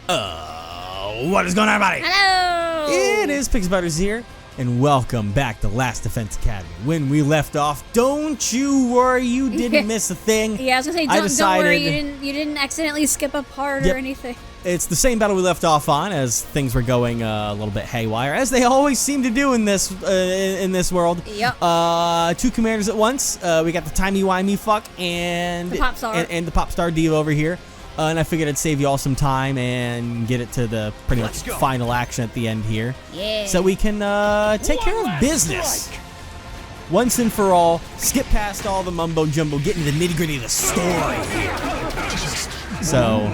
What is going on, everybody? Hello! It is Pixie Butters here, and welcome back to Last Defense Academy. When we left off, don't you worry, you didn't miss a thing. Yeah, I was gonna say, don't worry, you didn't accidentally skip a part or anything. It's the same battle we left off on, as things were going a little bit haywire, as they always seem to do in this world. Yep. Two commanders at once. We got the timey-wimey fuck and the pop star. and the pop star diva over here. And I figured I'd save you all some time and get it to the pretty much final action at the end here. Yeah. So we can take care of business. Once and for all, skip past all the mumbo jumbo, get into the nitty gritty of the story. So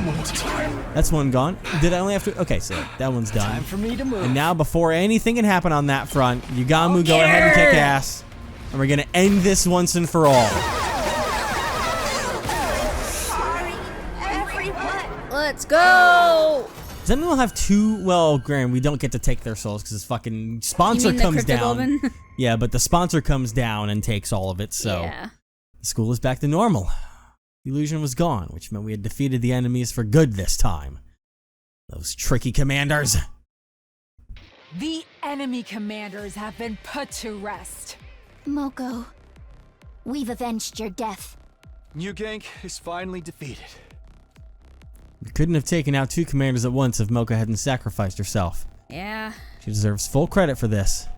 that's one gone. Did I only have to? Okay, so that one's done. Time for me to move. And now, before anything can happen on that front, Yugamu, go ahead and kick ass. And we're gonna end this once and for all. Let's go! Does anyone have two? Well, Graham, we don't get to take their souls because his fucking sponsor comes down. Yeah, but the sponsor comes down and takes all of it, so the school is back to normal. The illusion was gone, which meant we had defeated the enemies for good this time. Those tricky commanders. The enemy commanders have been put to rest. Moko, we've avenged your death. New Gang is finally defeated. We couldn't have taken out two commanders at once if Mocha hadn't sacrificed herself. Yeah. She deserves full credit for this.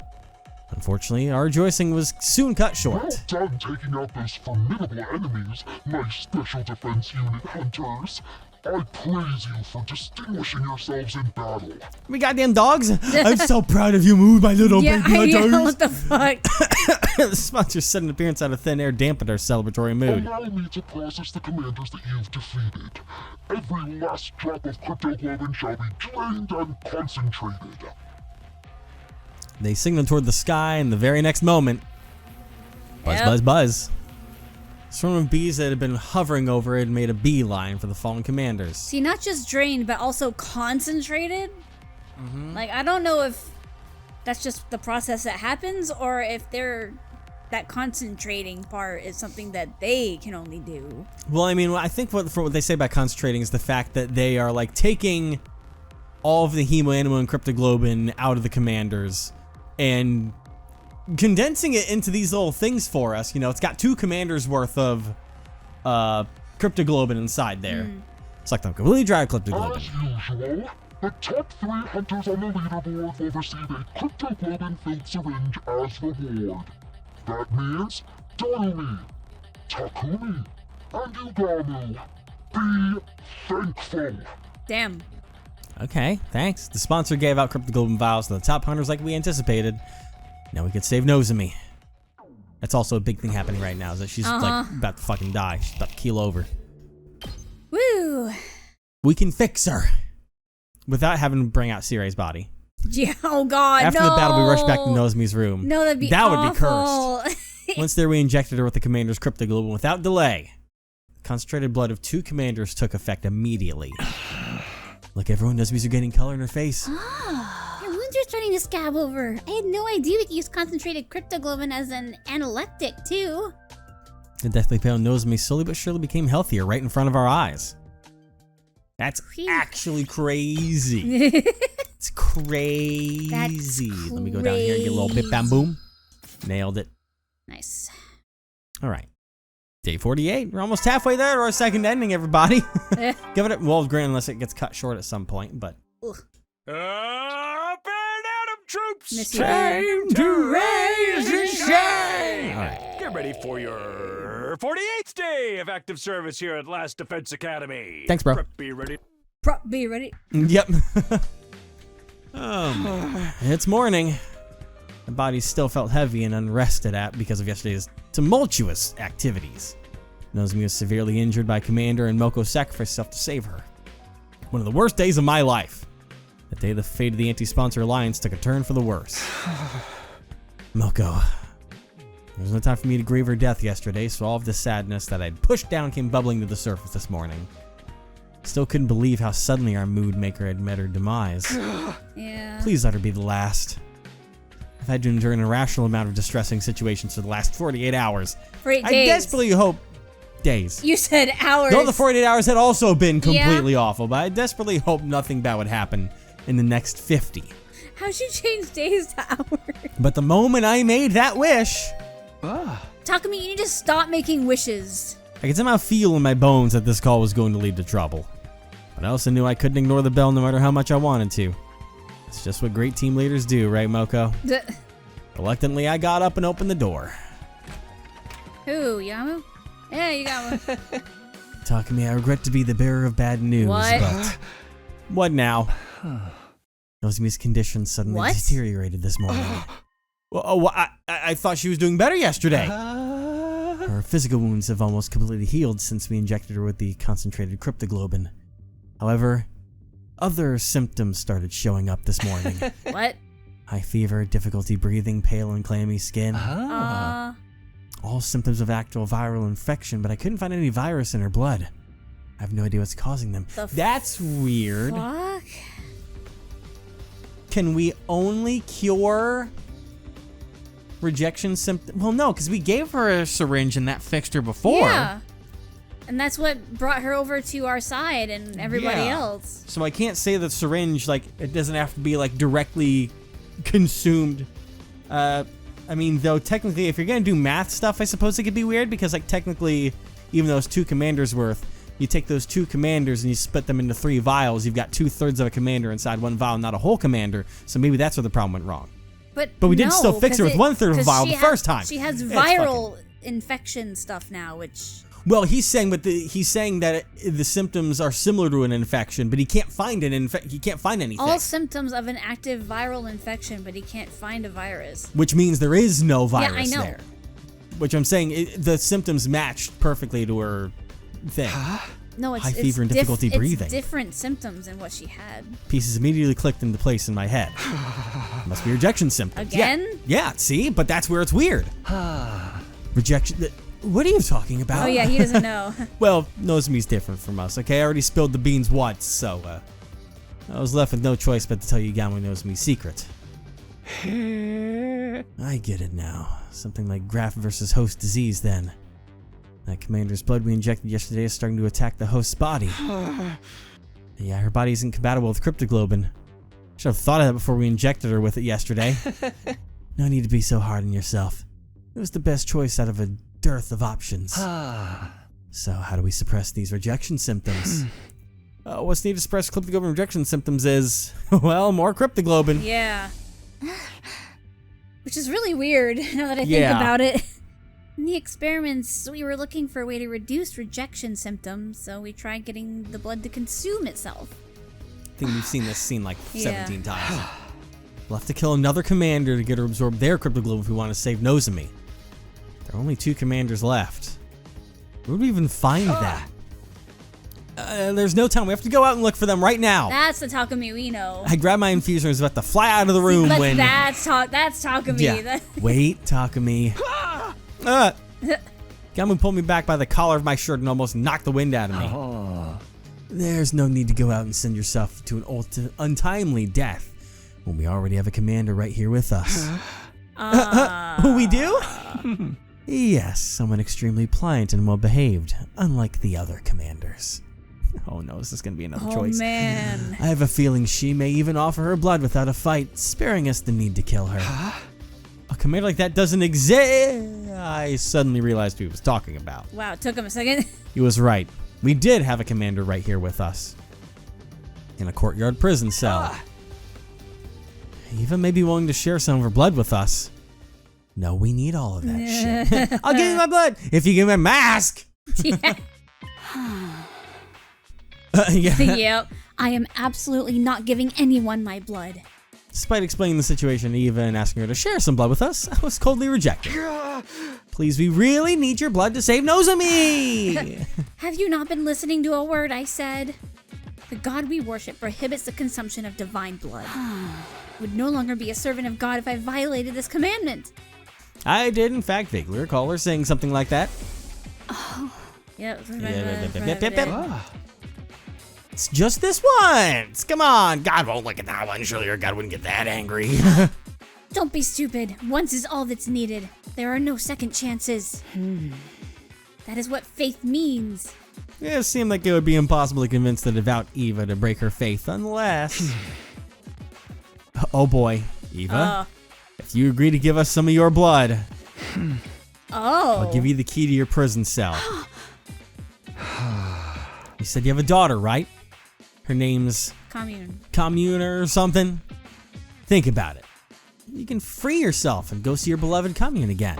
Unfortunately, our rejoicing was soon cut short. Well done taking out those formidable enemies, my special defense unit hunters. I praise you for distinguishing yourselves in battle. We goddamn dogs! I'm so proud of you, my little baby hunters. Yeah, what the fuck? The sponsor's sudden appearance out of thin air dampened our celebratory mood. Allow me to process the commanders that you've defeated. Every last drop of cryptoglobin shall be drained and concentrated. They signaled toward the sky, and the very next moment, buzz, buzz, buzz. A swarm of bees that had been hovering over it made a beeline for the fallen commanders. See, not just drained, but also concentrated. Like, I don't know if that's just the process that happens, or if that concentrating part is something that they can only do. Well, I mean, I think for what they say about concentrating is the fact that they are like taking all of the hemoanimo and cryptoglobin out of the commanders and condensing it into these little things for us. You know, it's got two commanders worth of cryptoglobin inside there. It's like them completely dry cryptoglobin. As usual, the top 3 hunters on the leaderboard will receive a cryptoglobin-filled syringe as reward. That means Dorumi, Takumi, and Yugamu. Be thankful. Damn. Okay, thanks. The sponsor gave out cryptoglobin vials to the top hunters like we anticipated. Now we could save NOZOMI. That's also a big thing happening right now, is that she's like about to fucking die. She's about to keel over. Woo! We can fix her without having to bring out Sirai's body. Yeah, oh god, After the battle, we rushed back to Nozomi's room. No, that'd be That awful. would be cursed. Once there, we injected her with the commander's cryptoglobin without delay. Concentrated blood of 2 commanders took effect immediately. Look, everyone, Nozomi's getting color in her face. Your wounds are starting to scab over. I had no idea we could use concentrated cryptoglobin as an analeptic, too. The deathly pale Nozomi slowly but surely became healthier right in front of our eyes. That's actually crazy. It's crazy. Let me go down here and get a little bit bam boom. Nailed it. Nice. All right. Day 48. We're almost halfway there to our second ending, everybody. Give it a well, granted, unless it gets cut short at some point, but. Up and Adam troops! Miss you, Time to raise and shine! All right. Get ready for your 48th day of active service here at Last Defense Academy. Thanks, bro. Prep, be ready. Prop, be ready. Yep. It's morning. The body still felt heavy and unrested because of yesterday's tumultuous activities. Nozomi was severely injured by Commander, and Moko sacrificed herself to save her. One of the worst days of my life. The day the fate of the anti-sponsor alliance took a turn for the worse. Moko. There was no time for me to grieve her death yesterday, so all of the sadness that I'd pushed down came bubbling to the surface this morning. Still couldn't believe how suddenly our mood maker had met her demise. Yeah. Please let her be the last. I've had to endure an irrational amount of distressing situations for the last 48 hours. 48 I days. desperately hope days. You said hours. No, the 48 hours had also been completely awful, but I desperately hoped nothing bad would happen in the next 50. How'd you change days to hours? But the moment I made that wish, Takumi, you need to stop making wishes. I could somehow feel in my bones that this call was going to lead to trouble. But I also knew I couldn't ignore the bell no matter how much I wanted to. It's just what great team leaders do, right, Moko? Reluctantly, I got up and opened the door. Who, Yamu? Yeah, you got one. Takumi, I regret to be the bearer of bad news, What? but... What now? Nozomi's condition suddenly deteriorated this morning. I thought she was doing better yesterday. Her physical wounds have almost completely healed since we injected her with the concentrated cryptoglobin. However, other symptoms started showing up this morning. What? High fever, difficulty breathing, pale and clammy skin. All symptoms of actual viral infection, but I couldn't find any virus in her blood. I have no idea what's causing them. That's weird. Fuck? Can we only cure rejection symptoms? Well, no, because we gave her a syringe and that fixed her before. Yeah. And that's what brought her over to our side and everybody else. So I can't say that syringe, like, it doesn't have to be, like, directly consumed. I mean, though, technically, if you're going to do math stuff, I suppose it could be weird because, like, technically, even though it's 2 commanders worth, you take those 2 commanders and you split them into 3 vials. You've got 2/3 of a commander inside 1 vial, not a whole commander. So maybe that's where the problem went wrong. But we did still fix her with 1/3 of a vial the first time. She has It's viral infection stuff now, which... Well, he's saying that the symptoms are similar to an infection, but he can't find he can't find anything. All symptoms of an active viral infection, but he can't find a virus. Which means there is no virus I know. there. Which I'm saying, the symptoms matched perfectly to her thing. No, it's high fever and difficulty breathing. It's different symptoms than what she had. Pieces immediately clicked into place in my head. Must be rejection symptoms. Again? Yeah, see? But that's where it's weird. Rejection... What are you talking about? Oh yeah, he doesn't know. Well, Nozomi's different from us, okay? I already spilled the beans once, so I was left with no choice but to tell you Gamma Nozomi's secret. I get it now. Something like graft versus host disease then. That commander's blood we injected yesterday is starting to attack the host's body. Yeah, her body isn't compatible with cryptoglobin. Should have thought of that before we injected her with it yesterday. No need to be so hard on yourself. It was the best choice out of a dearth of options. So how do we suppress these rejection symptoms? What's needed to suppress cryptoglobin rejection symptoms is, well, more cryptoglobin. Yeah. Which is really weird now that I think about it. In the experiments, we were looking for a way to reduce rejection symptoms, so we tried getting the blood to consume itself. I think we've seen this scene like 17 times. We'll have to kill another commander to get her to absorb their cryptoglobin if we want to save Nozomi. There are only 2 commanders left. Where would we even find that? There's no time. We have to go out and look for them right now. That's the Takumi we know. I grabbed my infuser and was about to fly out of the room when... That's Takumi. Yeah. Wait, Takumi. Gamu pulled me back by the collar of my shirt and almost knocked the wind out of me. There's no need to go out and send yourself to an untimely death when we already have a commander right here with us. We do? Yes, someone extremely pliant and well-behaved, unlike the other commanders. Oh no, is this going to be another choice? Oh man. I have a feeling she may even offer her blood without a fight, sparing us the need to kill her. A commander like that doesn't exist. I suddenly realized who he was talking about. Wow, it took him a second. He was right. We did have a commander right here with us. In a courtyard prison cell. Even may be willing to share some of her blood with us. No, we need all of that shit. I'll give you my blood if you give me a mask. Yeah. Yep. I am absolutely not giving anyone my blood. Despite explaining the situation to Eva and asking her to share some blood with us, I was coldly rejected. Please, we really need your blood to save Nozomi! Have you not been listening to a word I said? The god we worship prohibits the consumption of divine blood. Would no longer be a servant of God if I violated this commandment. I did, in fact, vaguely recall her saying something like that. Oh. Yep. It's just this once. Come on. God won't look at that one. Surely your God wouldn't get that angry. Don't be stupid. Once is all that's needed. There are no second chances. That is what faith means. It seemed like it would be impossible to convince the devout Eva to break her faith unless... Oh boy, Eva. If you agree to give us some of your blood, I'll give you the key to your prison cell. You said you have a daughter, right? Her name's... Commune or something? Think about it. You can free yourself and go see your beloved Commune again.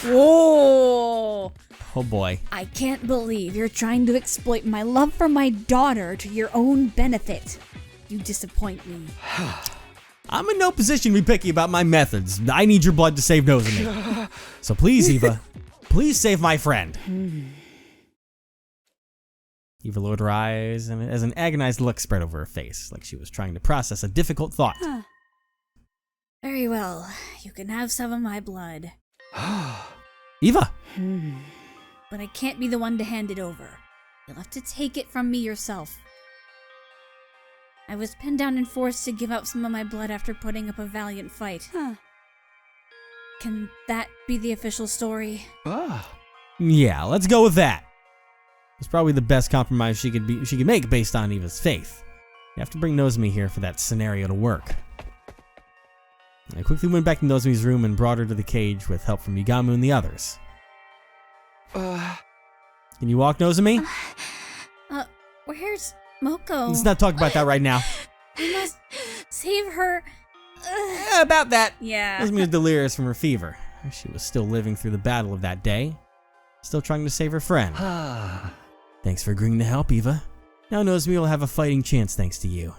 Whoa! Oh boy. I can't believe you're trying to exploit my love for my daughter to your own benefit. You disappoint me. I'm in no position to be picky about my methods. I need your blood to save NOZOMI. So please, Eva, please save my friend. Eva lowered her eyes and as an agonized look spread over her face, like she was trying to process a difficult thought. Very well. You can have some of my blood. Eva! But I can't be the one to hand it over. You'll have to take it from me yourself. I was pinned down and forced to give up some of my blood after putting up a valiant fight. Can that be the official story? Yeah, let's go with that. It's probably the best compromise she could make based on Eva's faith. You have to bring NOZOMI here for that scenario to work. I quickly went back to NOZOMI's room and brought her to the cage with help from Yugamu and the others. Can you walk, NOZOMI? Where's Moko? Let's not talk about that right now. We must save her. About that. Yeah. NOZOMI was delirious from her fever. She was still living through the battle of that day. Still trying to save her friend. Thanks for agreeing to help, Eva. Now NOZOMI will have a fighting chance thanks to you.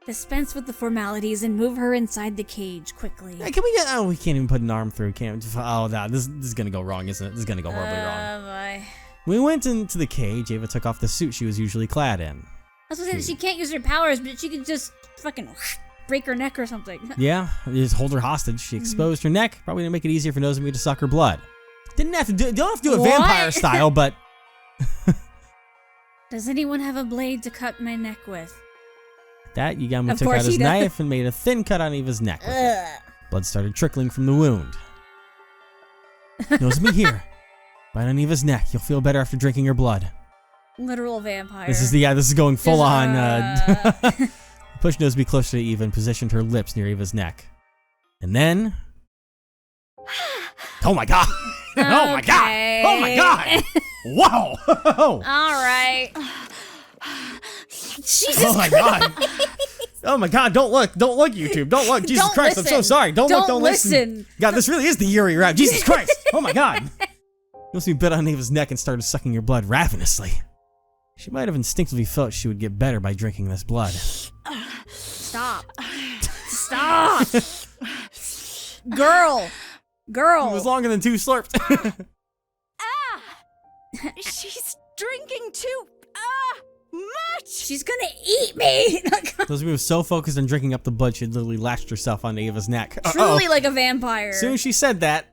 Dispense with the formalities and move her inside the cage quickly. Can we get... Oh, we can't even put an arm through. Oh, no, this is gonna go wrong, isn't it? This is gonna go horribly wrong. Boy. We went into the cage. Eva took off the suit she was usually clad in. I was gonna say she can't use her powers, but she could just fucking break her neck or something. Yeah, just hold her hostage. She exposed her neck, probably to make it easier for NOZOMI to suck her blood. Don't have to do it vampire style, but... Does anyone have a blade to cut my neck with? That, Yugamu took out his knife and made a thin cut on Eva's neck with it. Blood started trickling from the wound. NOZOMI here. Bite on Eva's neck. You'll feel better after drinking her blood. Literal vampire. This is going full on. Pushed NOZOMI closer to Eva and positioned her lips near Eva's neck. And then... Oh my god! Oh my god! Oh my god! Whoa! Alright. Jesus Oh my god! Oh my god, don't look, YouTube, don't look, Jesus Christ, I'm so sorry, don't look, don't listen. God, this really is the Yuri rap, Jesus Christ, oh my god. NOZOMI bit on Eva's neck and started sucking her blood ravenously. She might have instinctively felt she would get better by drinking this blood. Stop. Stop! Girl! It was longer than 2 slurps. She's drinking too much. She's gonna eat me! NOZOMI was so focused on drinking up the blood, she had literally lashed herself onto Eva's neck. Truly like a vampire. As soon as she said that...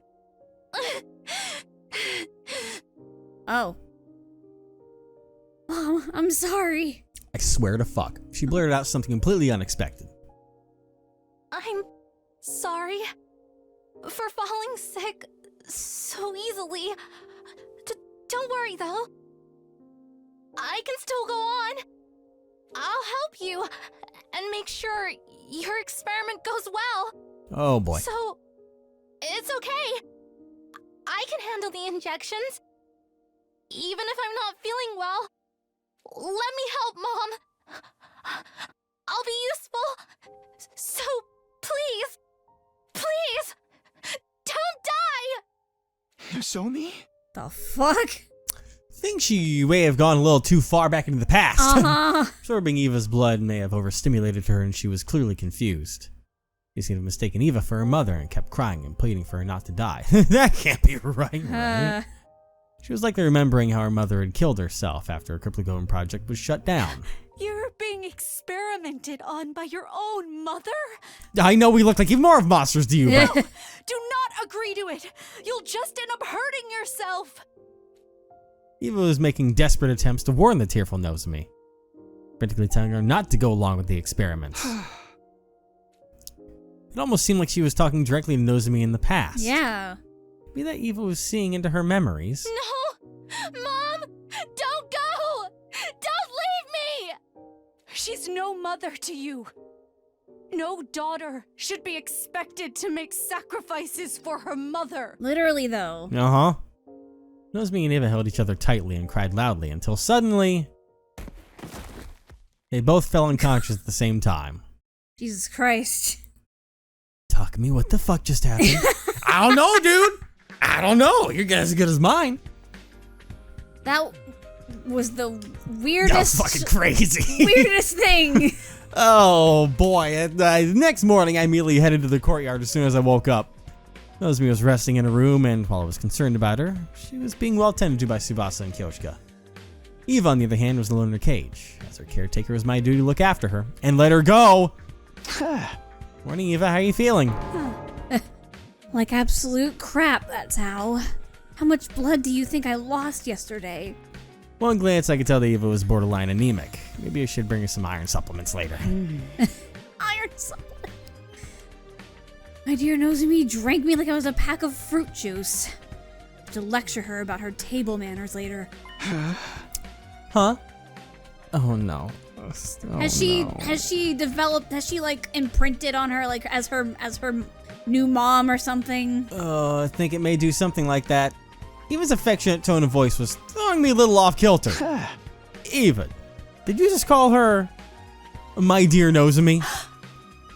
Oh. Mom, I'm sorry. I swear to fuck. She blurted out something completely unexpected. I'm sorry for falling sick so easily. Don't worry though. I can still go on. I'll help you and make sure your experiment goes well. Oh boy. So, it's okay. I can handle the injections. Even if I'm not feeling well. Let me help, Mom. I'll be useful. So, please, don't die! NOZOMI? The fuck? I think she may have gone a little too far back into the past. Absorbing Eva's blood may have overstimulated her and she was clearly confused. She seemed to have mistaken Eva for her mother and kept crying and pleading for her not to die. That can't be right? She was likely remembering how her mother had killed herself after her Cripplegoen project was shut down. You're being experimented on by your own mother? I know we look like even more of monsters to you, but... Do not agree to it. You'll just end up hurting yourself. Eva was making desperate attempts to warn the tearful NOZOMI, practically telling her not to go along with the experiments. It almost seemed like she was talking directly to NOZOMI in the past. Yeah. Maybe that Eva was seeing into her memories. No! Mom! Don't go! Don't leave me! She's no mother to you. No daughter should be expected to make sacrifices for her mother. Literally, though. Uh-huh. Nozomi and Eva held each other tightly and cried loudly until suddenly they both fell unconscious at the same time. Jesus Christ. Takumi, what the fuck just happened? I don't know, dude. I don't know. Your guess is as good as mine. That was the That weirdest. was fucking crazy. Weirdest thing. Oh boy. The next morning, I immediately headed to the courtyard as soon as I woke up. Nozomi was resting in a room, and while I was concerned about her, she was being well tended to by Tsubasa and Kyoshika. Eva, on the other hand, was alone in her cage. As her caretaker, it was my duty to look after her and let her go. Morning, Eva. How are you feeling? Like absolute crap, that's how. How much blood do you think I lost yesterday? One glance, I could tell that Eva was borderline anemic. Maybe I should bring her some iron supplements later. Iron supplement. My dear Nozomi drank me like I was a pack of fruit juice. I have to lecture her about her table manners later. Huh? Oh no. Has she developed, has she like imprinted on her like as her new mom or something? I think it may do something like that. Eva's affectionate tone of voice was throwing me a little off kilter. Eva, did you just call her my dear Nozomi?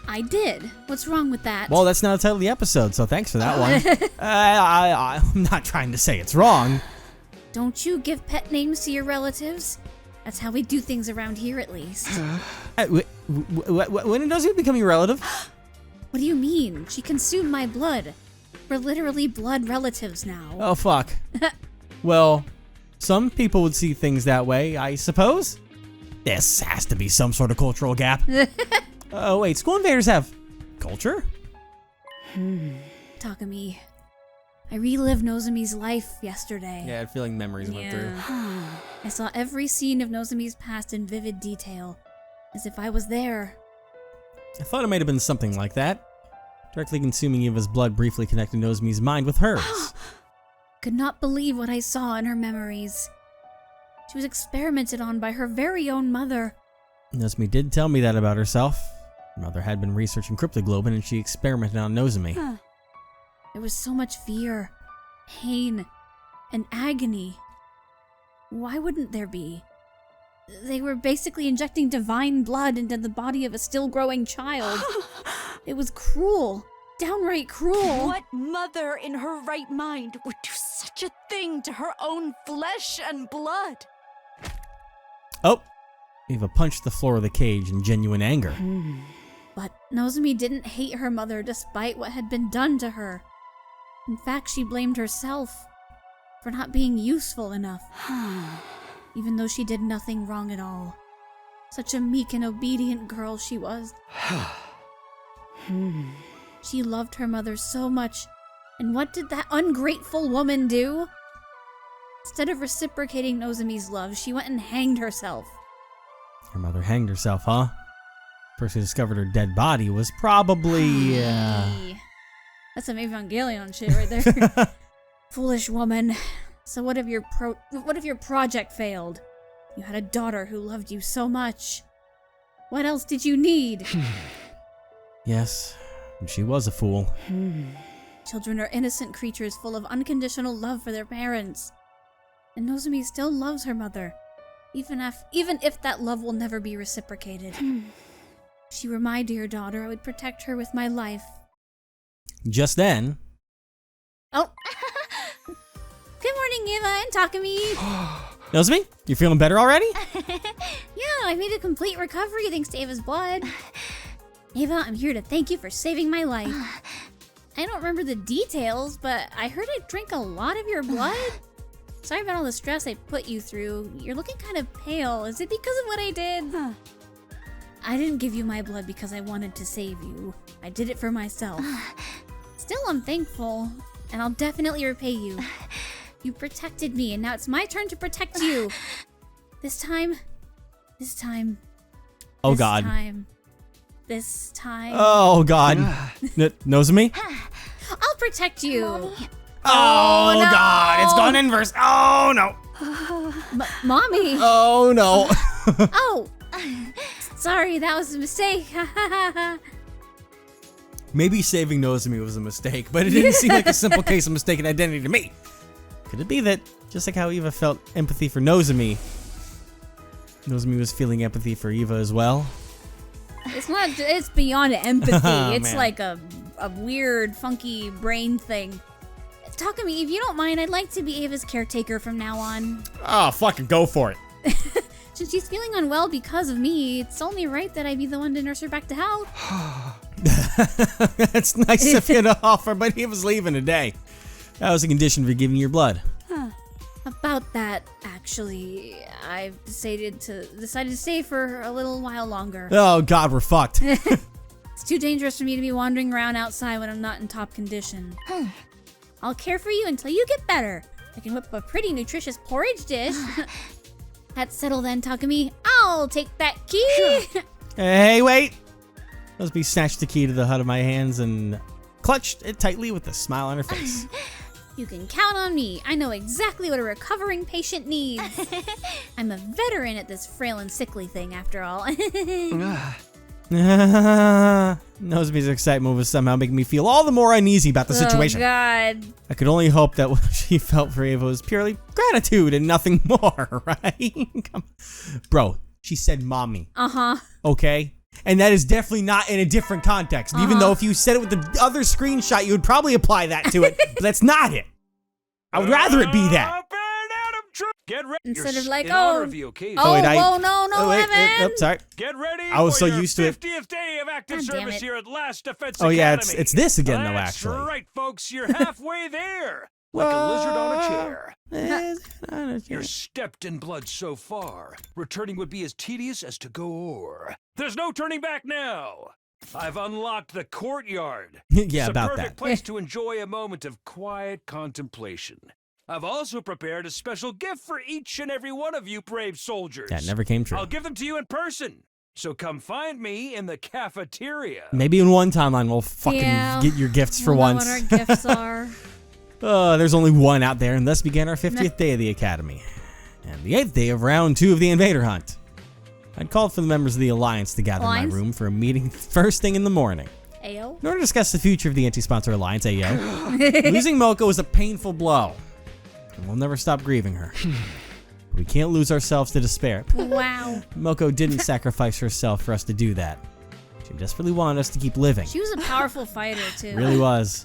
I did. What's wrong with that? Well, that's not the title of the episode, so thanks for that one. I'm not trying to say it's wrong. Don't you give pet names to your relatives? That's how we do things around here, at least. When did Nozomi become your relative? What do you mean? She consumed my blood. We're literally blood relatives now. Oh, fuck. Well, some people would see things that way, I suppose. This has to be some sort of cultural gap. Oh, wait, school invaders have culture? Takumi, I relived Nozomi's life yesterday. Yeah, I had a feeling memories went through. I saw every scene of Nozomi's past in vivid detail, as if I was there. I thought it might have been something like that. Directly consuming Eva's blood briefly connected Nozomi's mind with hers. Could not believe what I saw in her memories. She was experimented on by her very own mother. Nozomi did tell me that about herself. Her mother had been researching cryptoglobin and she experimented on Nozomi. There was so much fear, pain, and agony. Why wouldn't there be? They were basically injecting divine blood into the body of a still-growing child. It was cruel. Downright cruel. What mother in her right mind would do such a thing to her own flesh and blood? Oh! Eva punched the floor of the cage in genuine anger. But Nozomi didn't hate her mother despite what had been done to her. In fact, she blamed herself for not being useful enough. Even though she did nothing wrong at all. Such a meek and obedient girl she was. She loved her mother so much, and what did that ungrateful woman do? Instead of reciprocating Nozomi's love, she went and hanged herself. Her mother hanged herself, huh? The person who discovered her dead body was probably, That's some Evangelion shit right there. Foolish woman. So what if your project failed? You had a daughter who loved you so much. What else did you need? Yes, she was a fool. Children are innocent creatures full of unconditional love for their parents. And Nozomi still loves her mother, even if that love will never be reciprocated. If she were my dear daughter, I would protect her with my life. Just then... Oh! Good morning, Eva and Takumi! Nozomi, you feeling better already? Yeah, I made a complete recovery thanks to Eva's blood. Eva, I'm here to thank you for saving my life. I don't remember the details, but I heard I drank a lot of your blood. Sorry about all the stress I put you through. You're looking kind of pale. Is it because of what I did? I didn't give you my blood because I wanted to save you. I did it for myself. Still, I'm thankful, and I'll definitely repay you. You protected me, and now it's my turn to protect you. This time. Oh, God. This time. Oh, God. Nozomi? I'll protect you. Mommy, Oh, no. God, it's gone inverse. Oh, no. Mommy. Oh, no. Oh. Sorry, that was a mistake. Maybe saving Nozomi was a mistake, but it didn't seem like a simple case of mistaken identity to me. Could it be that, just like how Eva felt empathy for Nozomi, Nozomi was feeling empathy for Eva as well? It's beyond empathy. Oh, It's man. like a weird, funky brain thing. Takumi, if you don't mind, I'd like to be Ava's caretaker from now on. Oh, fucking go for it. Since she's feeling unwell because of me, it's only right that I be the one to nurse her back to health. That's nice of you to offer, but he was leaving today. That was a condition for giving your blood. About that, actually, I've decided to stay for a little while longer. Oh, God, we're fucked. It's too dangerous for me to be wandering around outside when I'm not in top condition. I'll care for you until you get better. I can whip up a pretty nutritious porridge dish. That's settled then, Takumi. I'll take that key. Hey, wait. Nozomi snatched the key to the hut of my hands and clutched it tightly with a smile on her face. You can count on me. I know exactly what a recovering patient needs. I'm a veteran at this frail and sickly thing, after all. Nozomi's excitement was somehow making me feel all the more uneasy about the situation. Oh, God. I could only hope that what she felt for Ava was purely gratitude and nothing more, right? Bro, she said mommy. Uh-huh. Okay? And that is definitely not in a different context. Even though if you said it with the other screenshot, you would probably apply that to it. But that's not it. I would rather it be that. Up and Adam Get ready. Instead of like, in honor oh. of the occasion. Oh, wait, no, wait, Evan. sorry. Get ready. I was for so your used to it. 50th day of active God damn service it. here at Last Defense Oh, yeah, Academy. it's this again, though, That's actually. right, folks. You're halfway there. Like a lizard on a chair. You're stepped in blood so far. Returning would be as tedious as to go o'er. There's no turning back now. I've unlocked the courtyard. Yeah, It's about a perfect that. place to enjoy a moment of quiet contemplation. I've also prepared a special gift for each and every one of you brave soldiers. That never came true. I'll give them to you in person. So come find me in the cafeteria. Maybe in one timeline we'll fucking get your gifts for We'll know once. what our gifts are. There's only one out there, and thus began our 50th day of the Academy. And the 8th day of round 2 of the Invader Hunt. I'd called for the members of the Alliance to gather in Alliance? my room for a meeting first thing in the morning. Ayo. In order to discuss the future of the anti-sponsor Alliance, AO, losing Moko was a painful blow. And we'll never stop grieving her. But we can't lose ourselves to despair. Wow. Moko didn't sacrifice herself for us to do that. She desperately wanted us to keep living. She was a powerful fighter, too. Really was.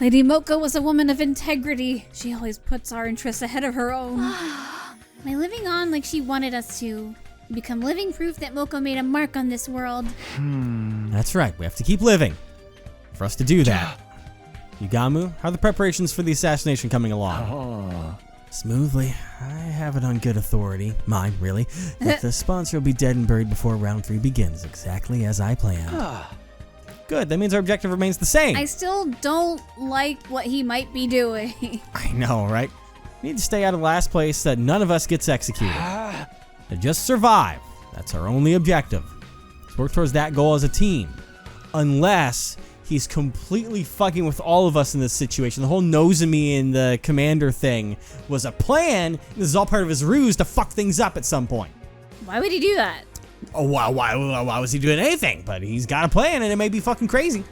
Lady Moko was a woman of integrity. She always puts our interests ahead of her own. By living on like she wanted us to, we become living proof that Moko made a mark on this world. That's right, we have to keep living. For us to do that. Yugamu, how are the preparations for the assassination coming along? Smoothly. I have it on good authority, mine really, that the sponsor will be dead and buried before round 3 begins, exactly as I planned. Good, that means our objective remains the same. I still don't like what he might be doing. I know, right? We need to stay out of last place so that none of us gets executed. To just survive. That's our only objective. Let's work towards that goal as a team. Unless he's completely fucking with all of us in this situation. The whole Nozomi and the commander thing was a plan. This is all part of his ruse to fuck things up at some point. Why would he do that? Oh, why was he doing anything? But he's got a plan, and it may be fucking crazy.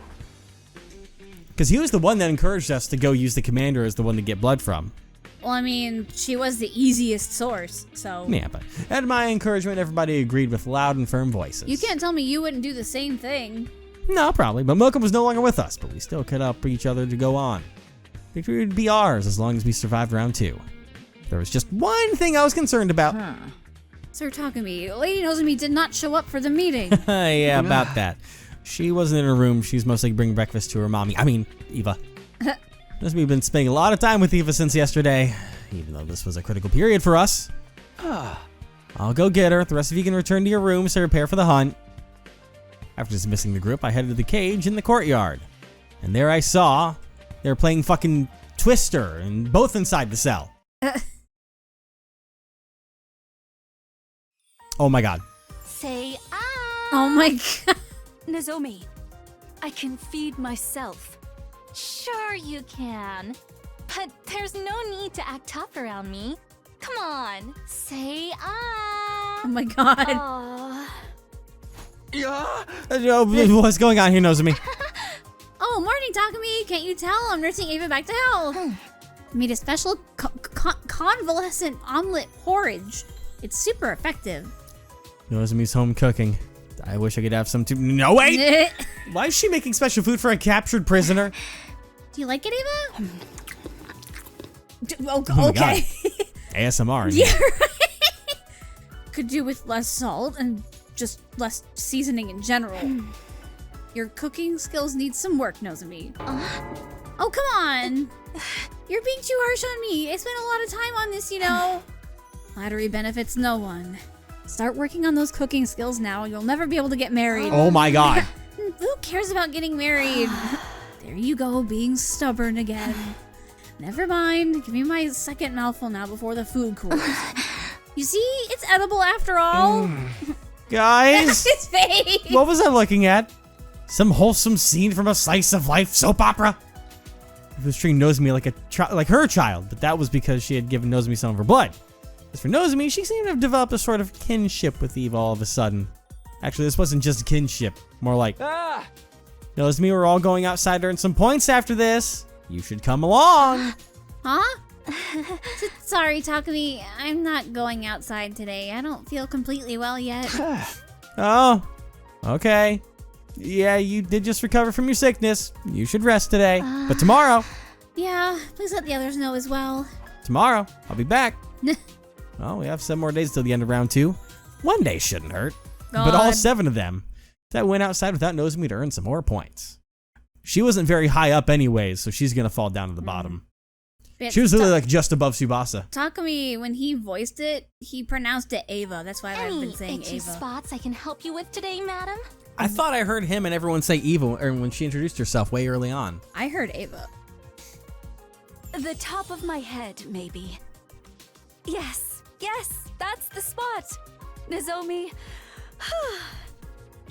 Because he was the one that encouraged us to go use the commander as the one to get blood from. Well, I mean, she was the easiest source, so... Yeah, but at my encouragement, everybody agreed with loud and firm voices. You can't tell me you wouldn't do the same thing. No, probably. But Malcolm was no longer with us, but we still could help each other to go on. Victory would be ours as long as we survived round 2. There was just one thing I was concerned about. Sir Takumi, Lady Nozomi did not show up for the meeting. Yeah, about that. She wasn't in her room. She was mostly bringing breakfast to her mommy. I mean, Eva. We've been spending a lot of time with Eva since yesterday, even though this was a critical period for us. I'll go get her. The rest of you can return to your rooms to prepare for the hunt. After dismissing the group, I headed to the cage in the courtyard. And there I saw they were playing fucking Twister, and both inside the cell. Oh my god. Say ah! Oh my god. Nozomi, I can feed myself. Sure you can. But there's no need to act tough around me. Come on, say ah. Oh my god. Aw. What's going on here, Nozomi? Oh, morning, Takumi. Can't you tell? I'm nursing Ava back to health. Made a special convalescent omelet porridge. It's super effective. Nozomi's home cooking. I wish I could have some too. No, wait! Why is she making special food for a captured prisoner? Do you like it, Ava? Oh my Okay. God. ASMR. Yeah, right. Could do with less salt and just less seasoning in general. Your cooking skills need some work, Nozomi. Oh, come on. You're being too harsh on me. I spent a lot of time on this, you know. Flattery benefits no one. Start working on those cooking skills now and you'll never be able to get married. Oh my God. Who cares about getting married? There you go, being stubborn again. Never mind. Give me my second mouthful now before the food cools. You see? It's edible after all. Guys, His face. what was I looking at? Some wholesome scene from a slice of life soap opera? It was treating Nozomi like her child, but that was because she had given Nozomi some of her blood. As for Nozomi, she seemed to have developed a sort of kinship with Eva all of a sudden. Actually, this wasn't just kinship, more like, Nozomi, we're all going outside to earn some points after this. You should come along. Huh? Sorry, Takumi. I'm not going outside today. I don't feel completely well yet. Oh, okay. Yeah, you did just recover from your sickness. You should rest today. But tomorrow, Yeah, please let the others know as well. tomorrow, I'll be back. Well, we have 7 more days till the end of round 2. 1 day shouldn't hurt. But all God. 7 of them, that went outside without Nozomi to earn some more points. She wasn't very high up anyways, so she's gonna fall down to the bottom. But She was literally like just above Tsubasa. Takumi, when he voiced it, he pronounced it Ava. That's why I've been Any saying itchy Ava. spots I can help you with today, madam? I thought I heard him and everyone say Eva when she introduced herself way early on. I heard Ava. The top of my head, maybe. Yes, that's the spot. Nozomi,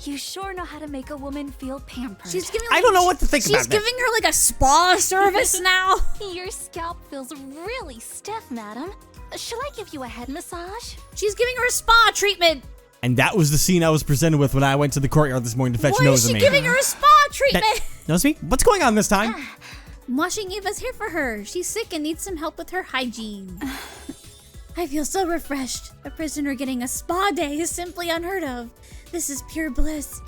you sure know how to make a woman feel pampered. She's giving. I don't know what to think about She's this. giving her like a spa service now. Your scalp feels really stiff, madam. Shall I give you a head massage? She's giving her a spa treatment. And that was the scene I was presented with when I went to the courtyard this morning to fetch Why is she Nozomi. giving her a spa treatment? Nozomi, what's going on this time? I'm washing Eva's hair for her. She's sick and needs some help with her hygiene. I feel so refreshed. A prisoner getting a spa day is simply unheard of. This is pure bliss.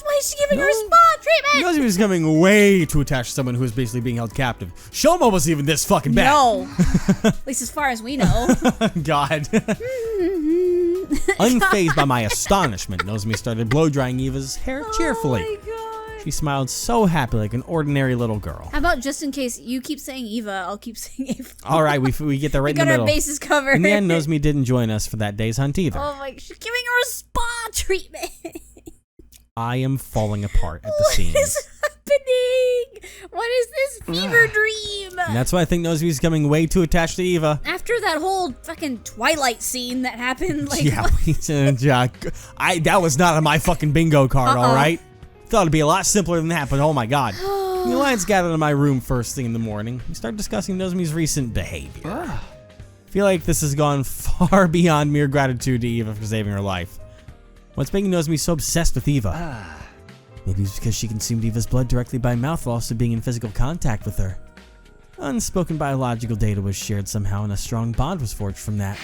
Why is she giving her a spa treatment? Nozomi was becoming way too attached to someone who was basically being held captive. Shoma wasn't even this fucking bad. No. At least as far as we know. God. Unfazed by my astonishment, Nozomi started blow-drying Eva's hair cheerfully. Oh my god. She smiled so happy like an ordinary little girl. How about just in case you keep saying Eva, I'll keep saying Eva. All right, we get that right We in got the our middle. bases covered. In the end, Nozomi didn't join us for that day's hunt either. Oh my, she's giving her a spa treatment. I am falling apart at the What seams. is happening? What is this fever dream? And that's why I think Nozomi's becoming way too attached to Eva. After that whole fucking Twilight scene that happened, like, Yeah, that was not on my fucking bingo card, all right? Thought it'd be a lot simpler than that, but oh my god. The Alliance gathered in my room first thing in the morning. We started discussing Nozomi's recent behavior. I feel like this has gone far beyond mere gratitude to Eva for saving her life. What's making Nozomi so obsessed with Eva? Maybe it's because she consumed Eva's blood directly by mouth while also being in physical contact with her. Unspoken biological data was shared somehow and a strong bond was forged from that.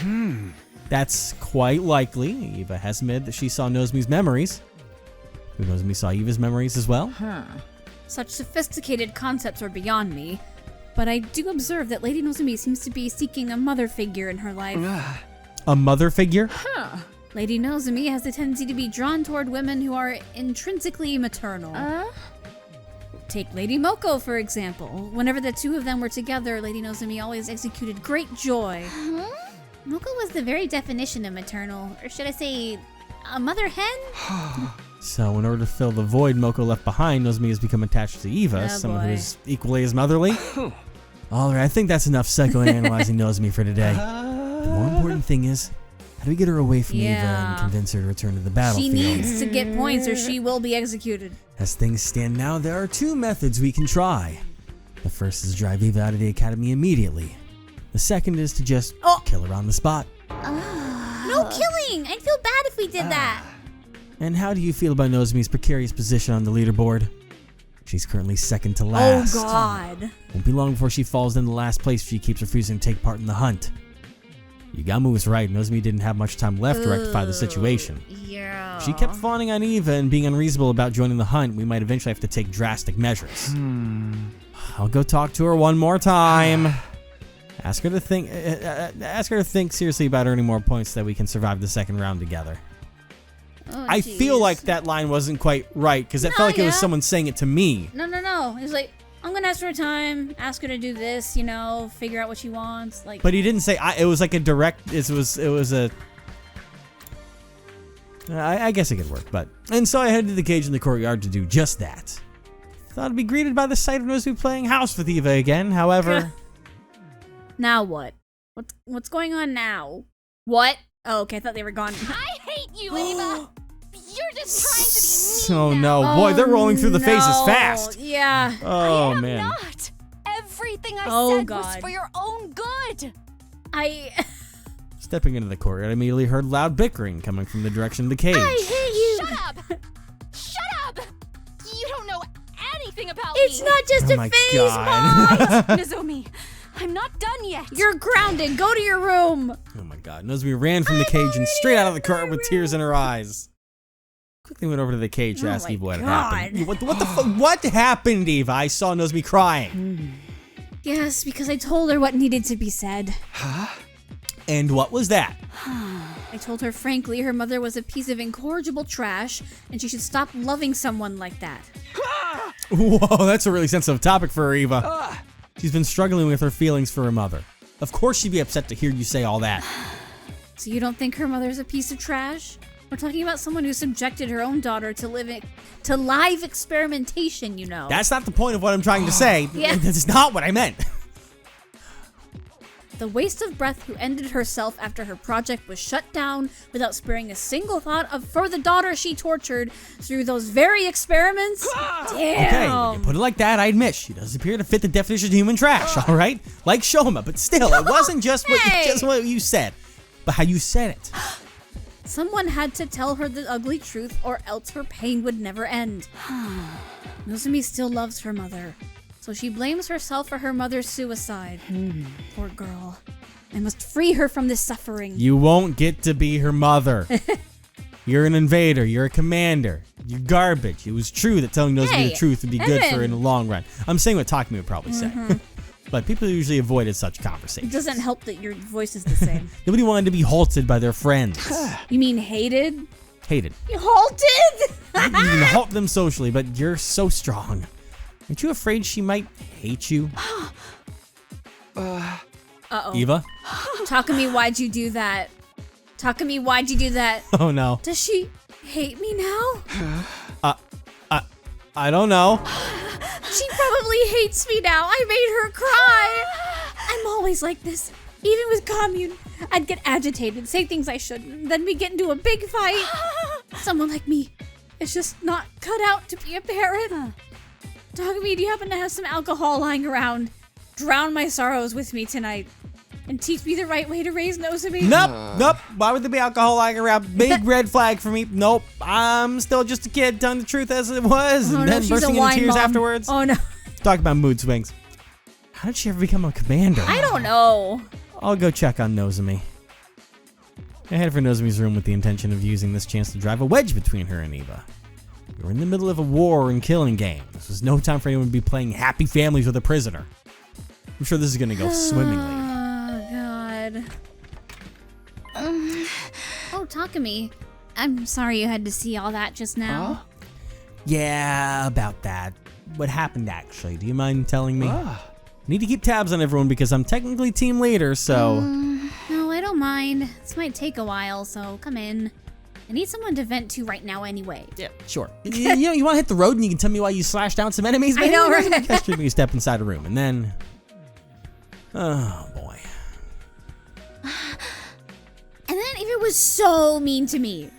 That's quite likely. Eva has admitted that she saw Nozomi's memories. Who Nozomi saw Eva's memories as well? such sophisticated concepts are beyond me. But I do observe that Lady Nozomi seems to be seeking a mother figure in her life. A mother figure? Lady Nozomi has the tendency to be drawn toward women who are intrinsically maternal. Take Lady Moko, for example. Whenever the two of them were together, Lady Nozomi always executed great joy. Moko was the very definition of maternal, or should I say, a mother hen? So, in order to fill the void Moko left behind, Nozomi has become attached to Eva, someone who is equally as motherly. Alright, I think that's enough psychoanalyzing Nozomi for today. The more important thing is, how do we get her away from Eva and convince her to return to the battlefield? She needs to get points or she will be executed. As things stand now, there are two methods we can try. The first is to drive Eva out of the academy immediately. The second is to just kill her on the spot. No killing! I'd feel bad if we did that. And how do you feel about Nozomi's precarious position on the leaderboard? She's currently second to last. Oh god. Won't be long before she falls in the last place if she keeps refusing to take part in the hunt. Yugamu was right. Nozomi didn't have much time left to rectify the situation. Yeah. If she kept fawning on Eva and being unreasonable about joining the hunt, we might eventually have to take drastic measures. I'll go talk to her one more time. Ask her to think seriously about earning more points so that we can survive the second round together. Oh, I feel like that line wasn't quite right because it felt like it was someone saying it to me. No. It's like, I'm gonna ask her time, ask her to do this, figure out what she wants. Like, But he didn't say. It was like a direct. It was a. I guess it could work, and so I headed to the cage in the courtyard to do just that. Thought I'd be greeted by the sight of Nozomi playing house with Eva again. However, now what? What's going on now? What? Oh, okay. I thought they were gone. I hate you, Eva! You're just trying to be mean oh now. no, boy, they're rolling through the faces no. fast. Yeah. Oh I am man. not. Everything I said was God. for your own good. Stepping into the courtyard, I immediately heard loud bickering coming from the direction of the cage. I hate you. Shut up! Shut up! You don't know anything about It's me. not just Oh a my phase, God. Mom. Nozomi, I'm not done yet. You're grounded. Go to your room. Oh my god. Nozomi ran from the cage and straight out of the car with tears in her eyes. Quickly went over to the cage to ask my Eva what had God. happened. What the fuck? What happened, Eva? I saw Nozomi crying. Yes, because I told her what needed to be said. And what was that? I told her frankly her mother was a piece of incorrigible trash and she should stop loving someone like that. Whoa, that's a really sensitive topic for her, Eva. She's been struggling with her feelings for her mother. Of course she'd be upset to hear you say all that. So you don't think her mother's a piece of trash? We're talking about someone who subjected her own daughter to live experimentation, That's not the point of what I'm trying to say. Yeah. That's not what I meant. The waste of breath who ended herself after her project was shut down without sparing a single thought for the daughter she tortured through those very experiments? Okay, Damn. when you put it like that, I admit she does appear to fit the definition of human trash, all right? Like Shoma, but still, it wasn't just what you said, but how you said it. Someone had to tell her the ugly truth or else her pain would never end. Nozomi still loves her mother, so she blames herself for her mother's suicide. Poor girl. I must free her from this suffering. You won't get to be her mother. You're an invader. You're a commander. You're garbage. It was true that telling Nozomi the truth would be good for her in the long run. I'm saying what Takumi would probably say. But people usually avoided such It conversations. doesn't help that your voice is the same. Nobody wanted to be halted by their friends. You mean hated? Hated. You halted? You can halt them socially, but you're so strong. Aren't you afraid she might hate you? Uh-oh. Eva? Takumi, why'd you do that? Takumi, why'd you do that? Oh no. Does she hate me now? I don't know. She probably hates me now. I made her cry. I'm always like this. Even with commune, I'd get agitated, say things I shouldn't, then we get into a big fight. Someone like me is just not cut out to be a parent. Takumi, do you happen to have some alcohol lying around? Drown my sorrows with me tonight and teach me the right way to raise Nozomi. Nope. Why would there be alcohol lying around? Big red flag for me. Nope. I'm still just a kid telling the truth as it was, Oh, and no, then she's bursting a into wine tears mom. afterwards. Oh no. Talk about mood swings. How did she ever become a commander? I don't know. I'll go check on Nozomi. I headed for Nozomi's room with the intention of using this chance to drive a wedge between her and Eva. We were in the middle of a war and killing game. This was no time for anyone to be playing happy families with a prisoner. I'm sure this is going to go swimmingly. Oh god. Oh, Takumi. I'm sorry you had to see all that just now. Yeah, about that. What happened actually? Do you mind telling me? I need to keep tabs on everyone because I'm technically team leader, so... No, I don't mind. This might take a while, so come in. I need someone to vent to right now anyway. Yeah, sure. You want to hit the road and you can tell me why you slashed down some enemies? I know, right? Just me step inside a room and then... Oh, boy. And then Eva was so mean to me.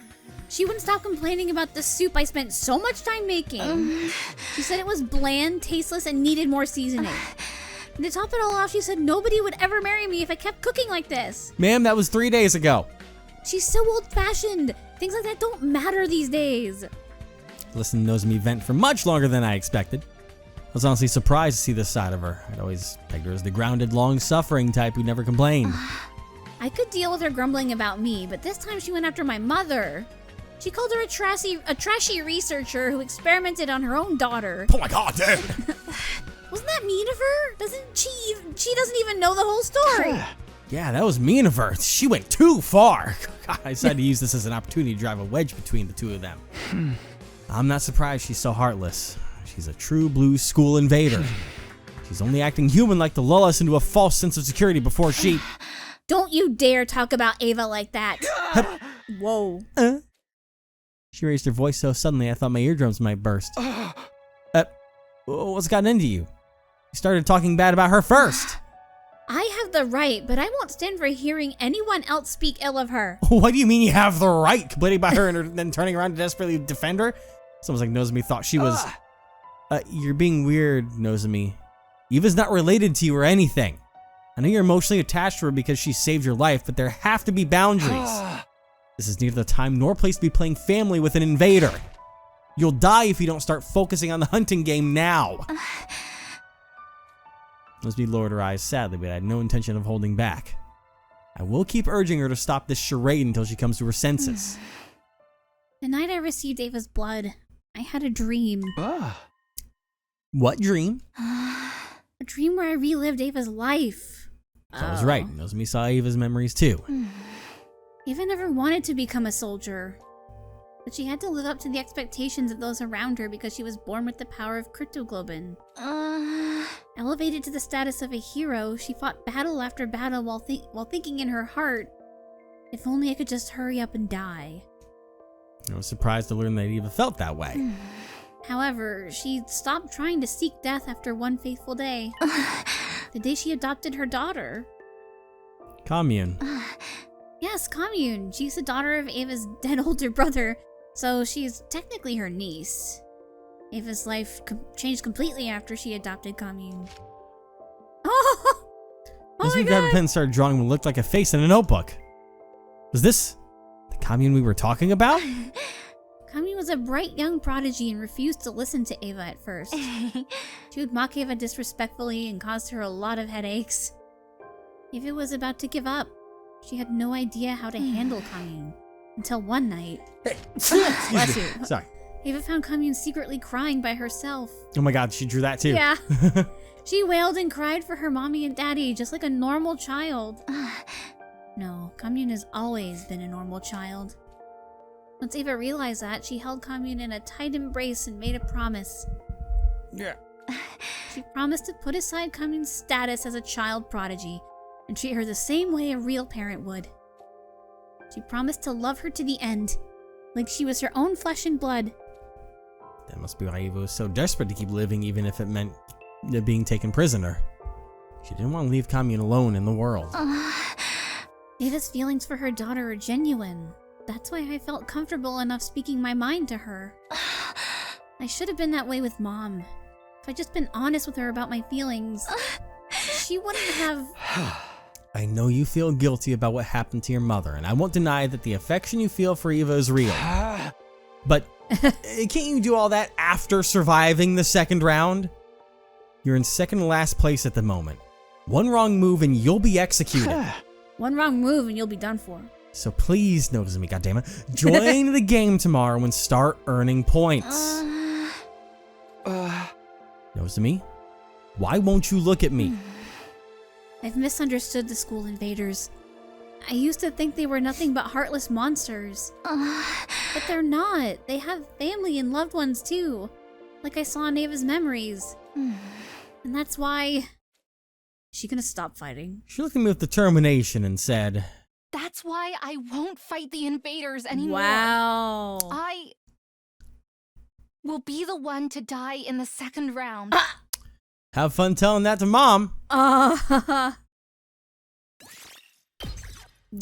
She wouldn't stop complaining about the soup I spent so much time making. She said it was bland, tasteless, and needed more seasoning. And to top it all off, she said nobody would ever marry me if I kept cooking like this. Ma'am, that was 3 days ago. She's so old-fashioned. Things like that don't matter these days. Listen to Nozomi vent for much longer than I expected. I was honestly surprised to see this side of her. I'd always pegged her as the grounded, long-suffering type who never complained. I could deal with her grumbling about me, but this time she went after my mother. She called her a trashy researcher who experimented on her own daughter. Oh my god, dude! Wasn't that mean of her? She doesn't even know the whole story. Yeah, that was mean of her. She went too far. God, I decided to use this as an opportunity to drive a wedge between the two of them. I'm not surprised she's so heartless. She's a true blue school invader. She's only acting human like to lull us into a false sense of security before she... Don't you dare talk about Ava like that. Whoa. She raised her voice so suddenly I thought my eardrums might burst. What's gotten into you? You started talking bad about her first. I have the right, but I won't stand for hearing anyone else speak ill of her. What do you mean you have the right? Complaining about her and then turning around to desperately defend her? It's almost like Nozomi thought she was... you're being weird, Nozomi. Eva's not related to you or anything. I know you're emotionally attached to her because she saved your life, but there have to be boundaries. This is neither the time nor place to be playing family with an invader. You'll die if you don't start focusing on the hunting game now. Nozomi lowered her eyes sadly, but I had no intention of holding back. I will keep urging her to stop this charade until she comes to her senses. The night I received Ava's blood, I had a dream. What dream? A dream where I relived Ava's life. So I was right. Nozomi saw Ava's memories too. Ava never wanted to become a soldier, but she had to live up to the expectations of those around her because she was born with the power of cryptoglobin. Elevated to the status of a hero, she fought battle after battle while thinking in her heart, if only I could just hurry up and die. I was surprised to learn that Eva felt that way. However, she stopped trying to seek death after one faithful day. The day she adopted her daughter. Commune. Yes, Commune. She's the daughter of Ava's dead older brother, so she's technically her niece. Ava's life changed completely after she adopted Commune. Oh my god! Grabbed a pen and started drawing what looked like a face in a notebook. Was this the Commune we were talking about? Commune was a bright young prodigy and refused to listen to Ava at first. She would mock Ava disrespectfully and caused her a lot of headaches. Ava was about to give up. She had no idea how to handle Commune. Until one night... Bless you. Sorry. Ava found Commune secretly crying by herself. Oh my god, she drew that too. Yeah. She wailed and cried for her mommy and daddy, just like a normal child. No, Commune has always been a normal child. Once Ava realized that, she held Commune in a tight embrace and made a promise. Yeah. She promised to put aside Commune's status as a child prodigy and treat her the same way a real parent would. She promised to love her to the end, like she was her own flesh and blood. That must be why Eva was so desperate to keep living, even if it meant being taken prisoner. She didn't want to leave Commune alone in the world. Ava's feelings for her daughter are genuine. That's why I felt comfortable enough speaking my mind to her. I should have been that way with Mom. If I'd just been honest with her about my feelings, she wouldn't have... I know you feel guilty about what happened to your mother, and I won't deny that the affection you feel for Eva is real. But can't you do all that after surviving the second round? You're in second to last place at the moment. One wrong move and you'll be executed. One wrong move and you'll be done for. So please, Nozomi, goddammit, join the game tomorrow and start earning points. Nozomi, why won't you look at me? I've misunderstood the school invaders. I used to think they were nothing but heartless monsters. But they're not. They have family and loved ones too. Like I saw in Ava's memories. And that's why... Is she gonna stop fighting? She looked at me with determination and said... That's why I won't fight the invaders anymore. Wow. I will be the one to die in the second round. Have fun telling that to Mom.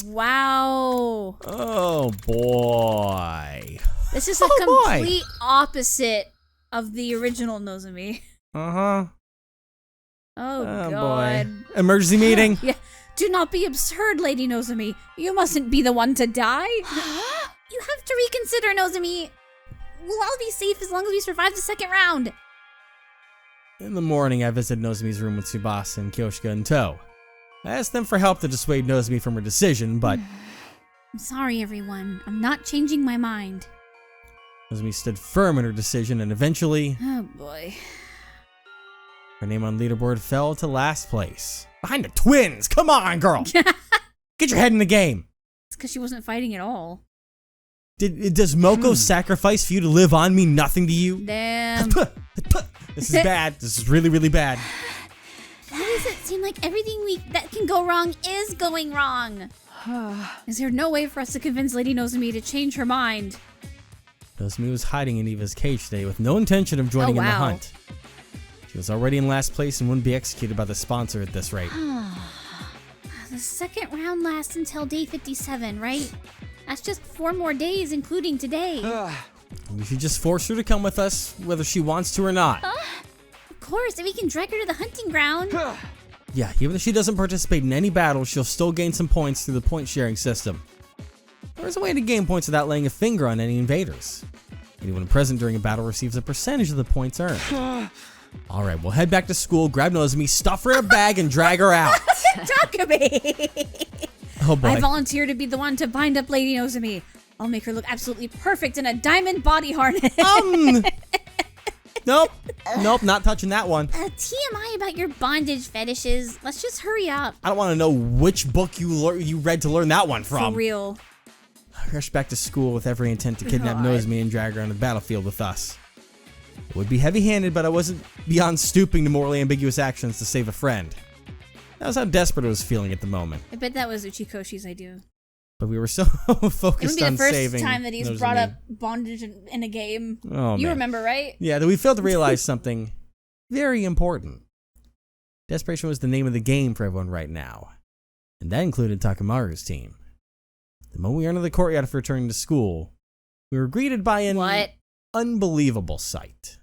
Wow. Oh boy. This is a complete opposite of the original Nozomi. Uh-huh. Oh, Oh God. boy. Emergency meeting. Yeah. Do not be absurd, Lady Nozomi. You mustn't be the one to die. You have to reconsider, Nozomi. We'll all be safe as long as we survive the second round. In the morning, I visited Nozomi's room with Tsubasa and Kyoshika in tow. I asked them for help to dissuade Nozomi from her decision, but I'm sorry, everyone. I'm not changing my mind. Nozomi stood firm in her decision, and eventually, Oh, boy. her name on leaderboard fell to last place. Behind the twins! Come on, girl! Get your head in the game! It's because she wasn't fighting at all. Does Moko's sacrifice for you to live on mean nothing to you? Damn. This is bad. This is really, really bad. Why does it seem like everything that can go wrong is going wrong? Is there no way for us to convince Lady Nozomi to change her mind? Nozomi was hiding in Eva's cage today with no intention of joining in the hunt. She was already in last place and wouldn't be executed by the sponsor at this rate. The second round lasts until day 57, right? That's just 4 more days, including today. We should just force her to come with us, whether she wants to or not. Of course, if we can drag her to the hunting ground. Yeah, even if she doesn't participate in any battles, she'll still gain some points through the point-sharing system. There's a way to gain points without laying a finger on any invaders. Anyone present during a battle receives a percentage of the points earned. Alright, we'll head back to school, grab Nozomi, stuff her in a bag, and drag her out. Takumi! Oh boy. I volunteer to be the one to bind up Lady Nozomi. I'll make her look absolutely perfect in a diamond body harness. Nope, not touching that one. TMI about your bondage fetishes. Let's just hurry up. I don't want to know which book you read to learn that one from. For real. I rushed back to school with every intent to kidnap God. Nozomi and drag her on the battlefield with us. It would be heavy-handed, but I wasn't beyond stooping to morally ambiguous actions to save a friend. That was how desperate I was feeling at the moment. I bet that was Uchikoshi's idea. But we were so It would focused be on the first saving time that he's Nozomi. brought up bondage in a game. Oh, You man. remember, right? Yeah, that we failed to realize something very important. Desperation was the name of the game for everyone right now. And that included Takamaru's team. The moment we entered the courtyard for returning to school, we were greeted by an What? unbelievable sight.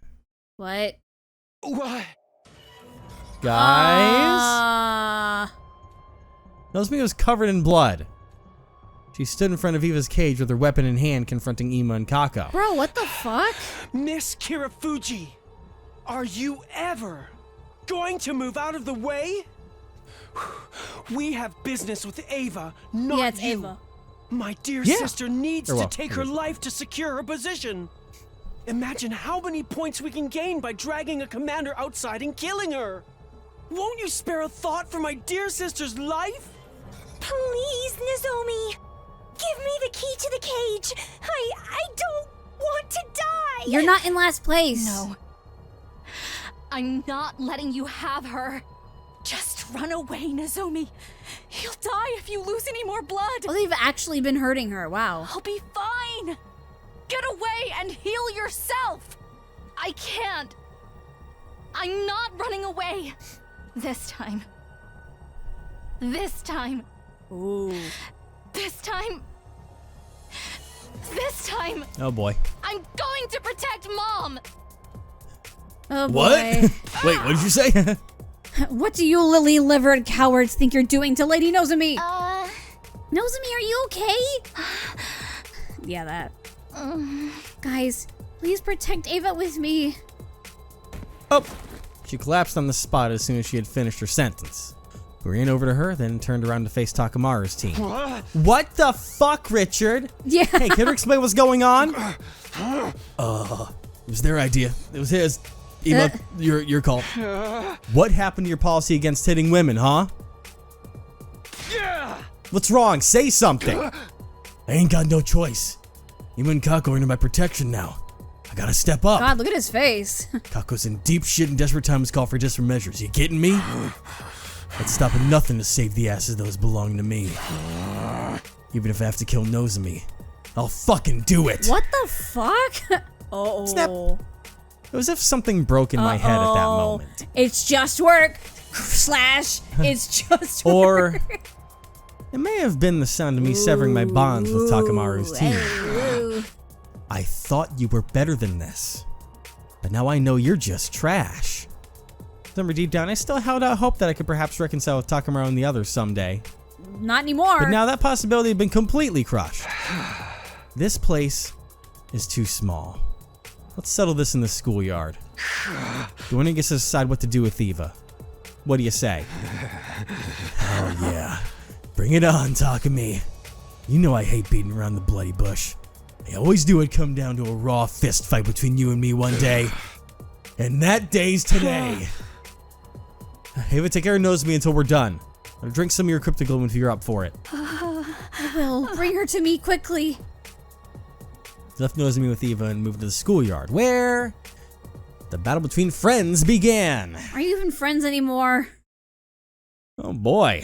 What? What? Guys? Nozomi was covered in blood. She stood in front of Eva's cage with her weapon in hand, confronting Ima and Kako. Bro, what the fuck? Miss Kirafuji, are you ever going to move out of the way? We have business with Ava, not Yeah, it's you. Ava. My dear Yeah. sister needs Or to well, take her life to secure her position. Imagine how many points we can gain by dragging a commander outside and killing her. Won't you spare a thought for my dear sister's life? Please, Nozomi. Give me the key to the cage. I don't want to die. You're not in last place. No. I'm not letting you have her. Just run away, Nozomi. You'll die if you lose any more blood. Oh, they've actually been hurting her. Wow. I'll be fine. Get away and heal yourself. I can't. I'm not running away. This time. This time. Ooh. This time. This time. Oh boy. I'm going to protect Mom. Oh boy. What? Wait, what did you say? What do you lily-livered cowards think you're doing to Lady Nozomi? Nozomi, are you okay? Yeah, that. Guys, please protect Ava with me. Oh! She collapsed on the spot as soon as she had finished her sentence. We ran over to her, then turned around to face Takamaru's team. What the fuck, Richard? Yeah. Hey, can you explain what's going on? It was their idea. It was his. Eva, your call. What happened to your policy against hitting women, huh? Yeah. What's wrong? Say something. I ain't got no choice. Eva and Kako are under my protection now. I gotta step up. God, look at his face. Kako's in deep shit and desperate times call for desperate measures. You getting me? I'd stop at nothing to save the asses those belong to me. Even if I have to kill Nozomi, I'll fucking do it. What the fuck? Oh. Snap. It was as if something broke in my head at that moment. It's just work. Slash. It's just Or work. It may have been the sound of me severing my bonds with Takamaru's team. Ooh. I thought you were better than this. But now I know you're just trash. Somewhere deep down, I still held out hope that I could perhaps reconcile with Takamaru and the others someday. Not anymore. But now that possibility had been completely crushed. This place is too small. Let's settle this in the schoolyard. The winner gets to decide what to do with Eva. What do you say? Oh yeah. Bring it on, Takumi. You know I hate beating around the bloody bush. I always knew it'd come down to a raw fist fight between you and me one day. And that day's today. Eva, take care of Nozomi until we're done. I'll drink some of your cryptoglobin if you're up for it. I will. Bring her to me quickly. Left Nozomi with Eva and moved to the schoolyard, where the battle between friends began. Are you even friends anymore? Oh boy.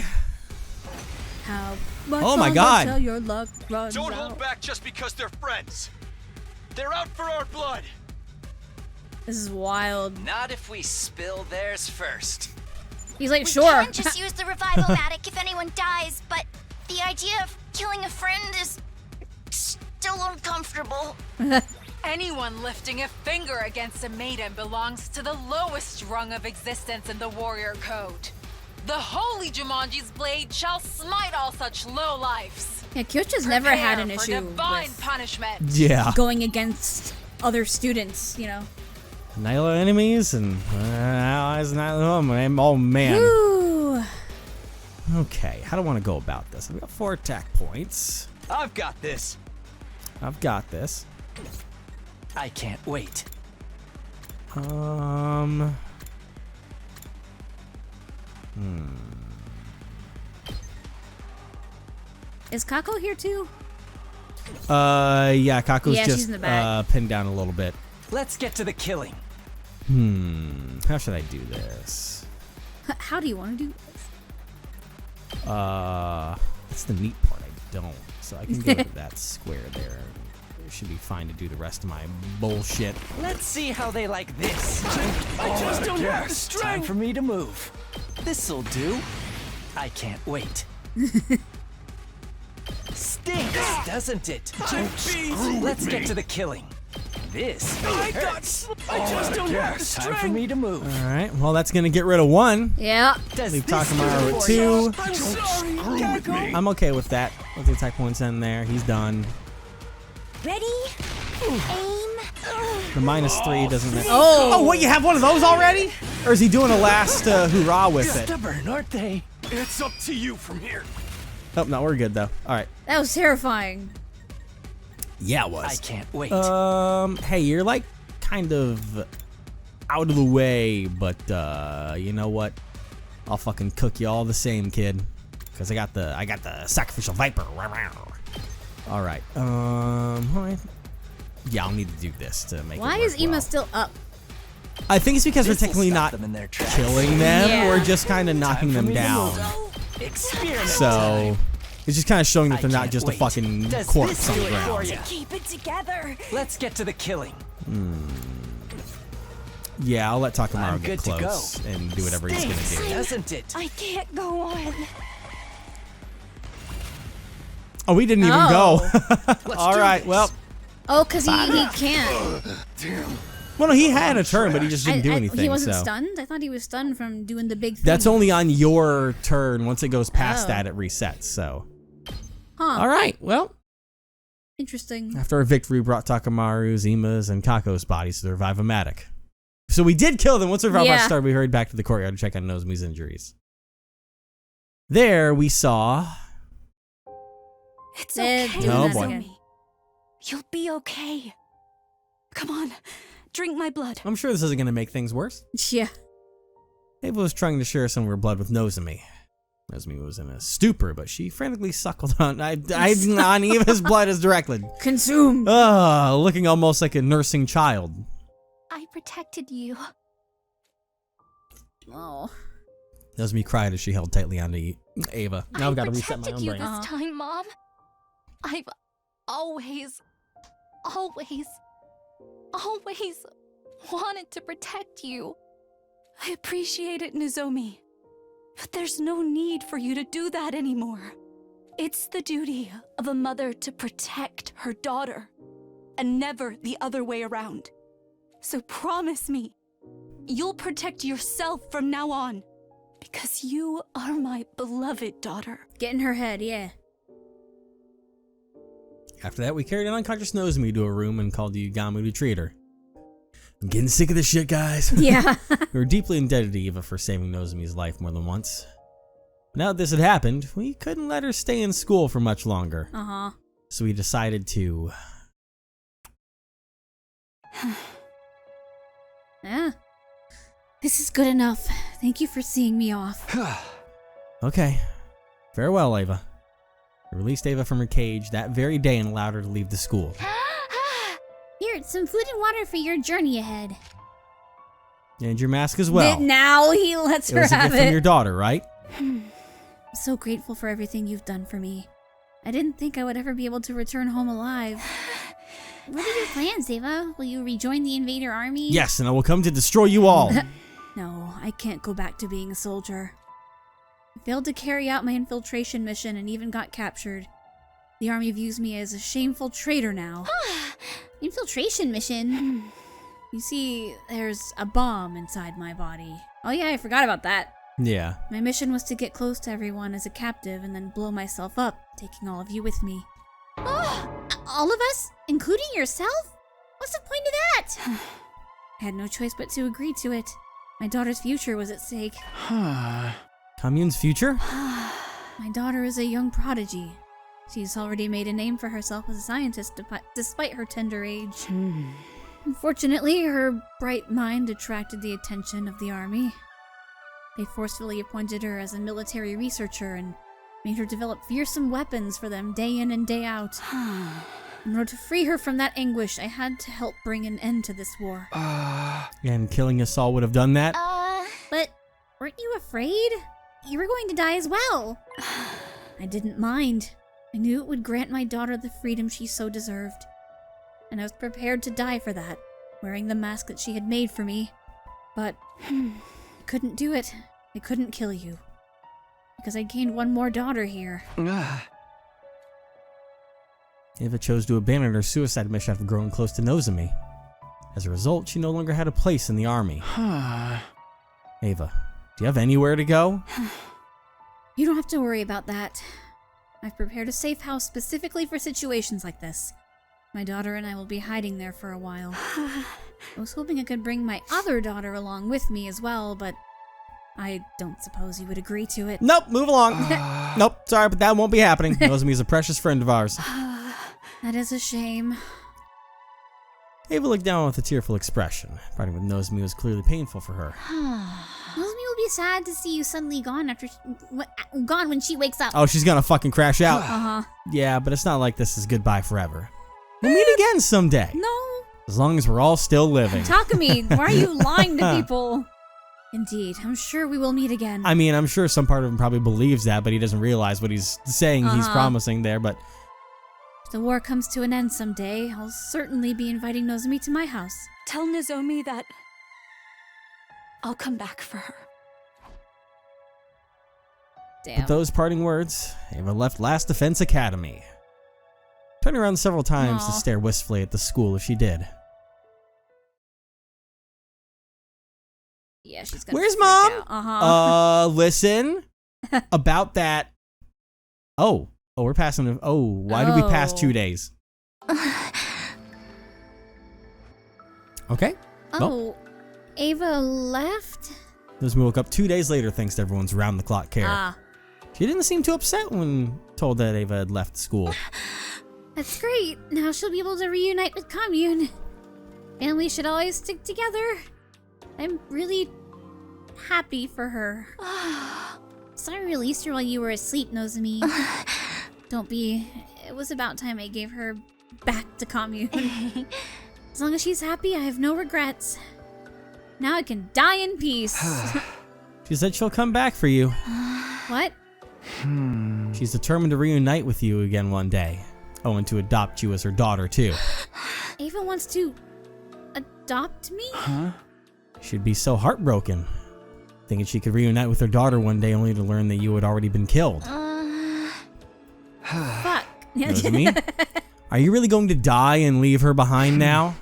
How much Oh my longer God. till your luck runs Don't out? hold back just because they're friends. They're out for our blood. This is wild. Not if we spill theirs first. He's like, We sure. can just use the revival-matic if anyone dies, but the idea of killing a friend is still uncomfortable. Anyone lifting a finger against a maiden belongs to the lowest rung of existence in the warrior code. The holy Jumanji's blade shall smite all such lowlifes. Yeah, Kyocho's never had an Prepare for issue divine with punishment. Yeah. going against other students, you know. Annihilate enemies and allies. Oh man. Ooh. Okay, how do I want to go about this? I've got 4 attack points. I've got this. I've got this. I can't wait. Is Kako here too? Yeah, Kaku's Yeah, she's just in the back. pinned down a little bit. Let's get to the killing. How should I do this? How do you want to do this? That's the neat part. I don't. So I can go to that square there. It should be fine to do the rest of my bullshit. Let's see how they like this. I just don't have the Time strength. for me to move. This'll do. I can't wait. Stinks, doesn't it? Let's get to the killing. This hurts. I just don't have the Time for strength. me to move. All right. Well, that's gonna get rid of 1. Yeah. Does Leave this Takamaru do it at for you? 2. I'm sorry, Kako. I'm okay with that. Let the attack points in there. He's done. Ready? Aim. The -3 doesn't matter. Oh. What? You have one of those already? Or is he doing a last hurrah with it? Stubborn, aren't they? It's up to you from here. Oh no, we're good though. All right. That was terrifying. Yeah, it I was. can't wait. Hey, you're like kind of out of the way, but you know what? I'll fucking cook you all the same, kid. Cause I got the sacrificial viper. All right. All right. Yeah, I'll need to do this to make. Why it work is Ema well. still up? I think it's because we're This'll technically stop not them in their tracks. killing them. Yeah. We're just kind of knocking them me to down. Experiment So time. it's just kind of showing that I they're not can't just wait. a fucking Does corpse this on do the it for ground. ya? Keep it together. Let's get to the killing. Yeah, I'll let I'm Takamaru get good to go. close and do whatever he's Stinks, gonna do. doesn't it? I can't go on. Oh, we didn't even Oh. go. All right, well, Oh, because he can't. well, no, he had a turn, but he just didn't do anything. He wasn't so. stunned? I thought he was stunned from doing the big thing. That's only on your turn. Once it goes past Oh. that, it resets. So, Huh. all right, well, Interesting. after our victory, we brought Takamaru's, Ima's, and Kako's bodies to the Revive-O-Matic. So we did kill them. Once the Revive-O-Matic Yeah. started, we hurried back to the courtyard to check on Nozomi's injuries. There, we saw... It's They're okay. doing Oh, that boy. again. You'll be okay. Come on, drink my blood. I'm sure this isn't going to make things worse. Yeah. Ava was trying to share some of her blood with Nozomi. Nozomi was in a stupor, but she frantically suckled on Eva's blood as directed. Consumed. Looking almost like a nursing child. I protected you. Oh. Nozomi cried as she held tightly onto Ava. Now I've got to reset my protected own you brain. this time, Mom. I've always wanted to protect you. I appreciate it, Nozomi. But there's no need for you to do that anymore. It's the duty of a mother to protect her daughter, and never the other way around. So promise me, you'll protect yourself from now on, because you are my beloved daughter. Get in her head, yeah. After that, we carried an unconscious Nozomi to a room and called the Ugamu to treat her. I'm getting sick of this shit, guys. Yeah. We were deeply indebted to Eva for saving Nozomi's life more than once. Now that this had happened, we couldn't let her stay in school for much longer. Uh-huh. So we decided to... Yeah. This is good enough. Thank you for seeing me off. Okay. Farewell, Ava. We released Ava from her cage that very day and allowed her to leave the school. Here, some food and water for your journey ahead. And your mask as well. Now he lets her It was a have gift from it. your daughter, right? I'm so grateful for everything you've done for me. I didn't think I would ever be able to return home alive. What are your plans, Ava? Will you rejoin the invader army? Yes, and I will come to destroy you all. No, I can't go back to being a soldier. I failed to carry out my infiltration mission and even got captured. The army views me as a shameful traitor now. Infiltration mission? You see, there's a bomb inside my body. Oh yeah, I forgot about that. Yeah. My mission was to get close to everyone as a captive and then blow myself up, taking all of you with me. All of us? Including yourself? What's the point of that? I had no choice but to agree to it. My daughter's future was at stake. Commune's future? My daughter is a young prodigy. She's already made a name for herself as a scientist despite her tender age. Unfortunately, her bright mind attracted the attention of the army. They forcefully appointed her as a military researcher and made her develop fearsome weapons for them day in and day out. In order to free her from that anguish, I had to help bring an end to this war. And killing us all would have done that? But weren't you afraid? You were going to die as well. I didn't mind. I knew it would grant my daughter the freedom she so deserved. And I was prepared to die for that, wearing the mask that she had made for me. But I couldn't do it. I couldn't kill you. Because I gained one more daughter here. Ava chose to abandon her suicide mission after growing close to Nozomi. As a result, she no longer had a place in the army. Ava, do you have anywhere to go? You don't have to worry about that. I've prepared a safe house specifically for situations like this. My daughter and I will be hiding there for a while. I was hoping I could bring my other daughter along with me as well, but I don't suppose you would agree to it. Nope, move along. Nope, sorry, but that won't be happening. Nozomi is a precious friend of ours. That is a shame. Ava looked down with a tearful expression. Parting with Nozomi was clearly painful for her. Nozomi will be sad to see you suddenly gone gone when she wakes up. Oh, she's gonna fucking crash out. Uh-huh. Yeah, but it's not like this is goodbye forever. We'll meet again someday. No. As long as we're all still living. Takumi, why are you lying to people? Indeed, I'm sure we will meet again. I mean, I'm sure some part of him probably believes that, but he doesn't realize what he's saying, he's promising there, but... If the war comes to an end someday, I'll certainly be inviting Nozomi to my house. Tell Nozomi that I'll come back for her. Damn. With those parting words, Ava left Last Defense Academy. Turning around several times to stare wistfully at the school if she did. Yeah, she's gonna Where's freak Mom? out. Listen. About that. Oh, we're passing. Why did we pass 2 days? Okay. Oh, Ava left? Nozomi woke up 2 days later thanks to everyone's round-the-clock care. She didn't seem too upset when told that Ava had left school. That's great. Now she'll be able to reunite with Commune. Families should always stick together. I'm really happy for her. So I released her while you were asleep, Nozomi. Don't be. It was about time I gave her back to Commune. As long as she's happy, I have no regrets. Now I can die in peace. She said she'll come back for you. What? She's determined to reunite with you again one day. Oh, and to adopt you as her daughter, too. Ava wants to adopt me? She'd be so heartbroken, thinking she could reunite with her daughter one day only to learn that you had already been killed. Fuck. Nozomi, are you really going to die and leave her behind now?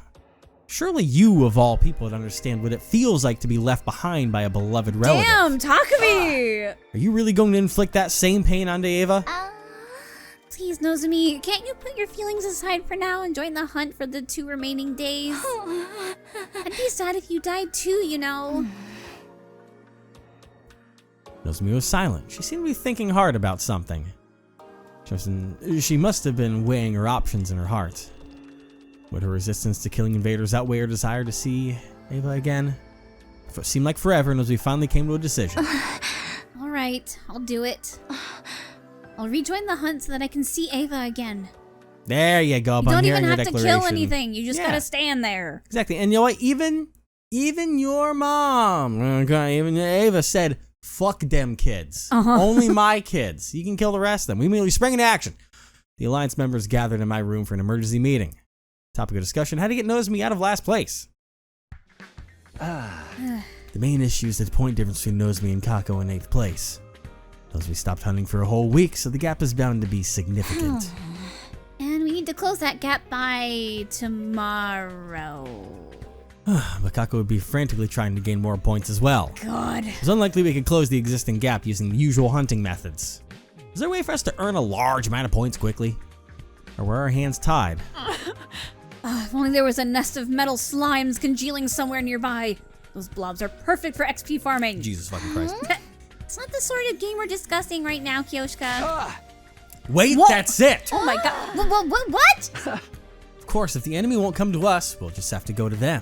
Surely you, of all people, would understand what it feels like to be left behind by a beloved relative. Damn, Takumi! Are you really going to inflict that same pain onto Ava? Please, Nozomi, can't you put your feelings aside for now and join the hunt for the 2 remaining days? I'd be sad if you died too, you know. Nozomi was silent. She seemed to be thinking hard about something. She must have been weighing her options in her heart. Would her resistance to killing invaders outweigh her desire to see Ava again? It seemed like forever, and as we finally came to a decision. All right, I'll do it. I'll rejoin the hunt so that I can see Ava again. There you go. You don't even have to kill anything. You just gotta stand there. Exactly. And you know what? Even your mom, even Ava said, fuck them kids. Only my kids. You can kill the rest of them. We immediately sprang into action. The Alliance members gathered in my room for an emergency meeting. Topic of discussion, how to get Nozomi out of last place. The main issue is the point difference between Nozomi and Kako in 8th place. Nozomi stopped hunting for a whole week, so the gap is bound to be significant. And we need to close that gap by tomorrow. But Kako would be frantically trying to gain more points as well. God. It's unlikely we could close the existing gap using the usual hunting methods. Is there a way for us to earn a large amount of points quickly? Or were our hands tied? If only there was a nest of metal slimes congealing somewhere nearby. Those blobs are perfect for XP farming. Jesus fucking Christ. It's not the sort of game we're discussing right now, Kyoshka. Wait, Whoa. That's it! Oh my god. What? Of course, if the enemy won't come to us, we'll just have to go to them.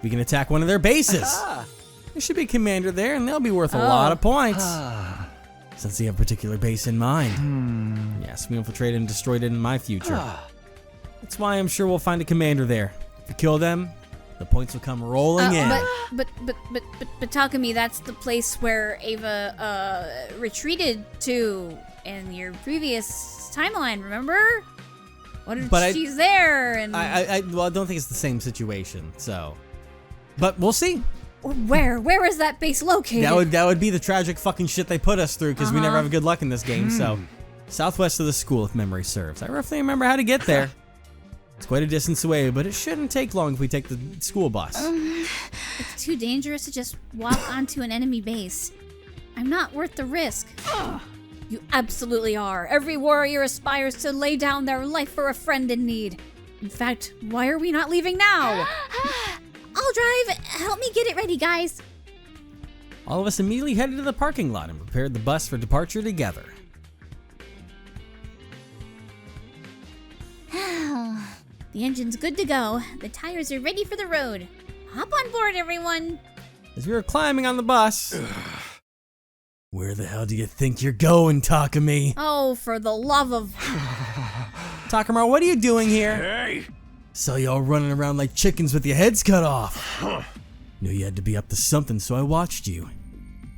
We can attack one of their bases. There should be a commander there, and they'll be worth a lot of points. Since you have a particular base in mind. Yes, we infiltrated and destroyed it in my future. That's why I'm sure we'll find a commander there. If we kill them, the points will come rolling in. But Takumi, that's the place where Ava retreated to in your previous timeline, remember? What if she's there and I don't think it's the same situation, so. But we'll see. Where is that base located? That would be the tragic fucking shit they put us through, because we never have good luck in this game, so. Southwest of the school, if memory serves. I roughly remember how to get there. It's quite a distance away, but it shouldn't take long if we take the school bus. It's too dangerous to just walk onto an enemy base. I'm not worth the risk. You absolutely are. Every warrior aspires to lay down their life for a friend in need. In fact, why are we not leaving now? I'll drive. Help me get it ready, guys. All of us immediately headed to the parking lot and prepared the bus for departure together. The engine's good to go. The tires are ready for the road. Hop on board, everyone. As we were climbing on the bus... Where the hell do you think you're going, Takumi? Oh, for the love of... Takuma, what are you doing here? Hey! Saw you all running around like chickens with your heads cut off. Knew you had to be up to something, so I watched you.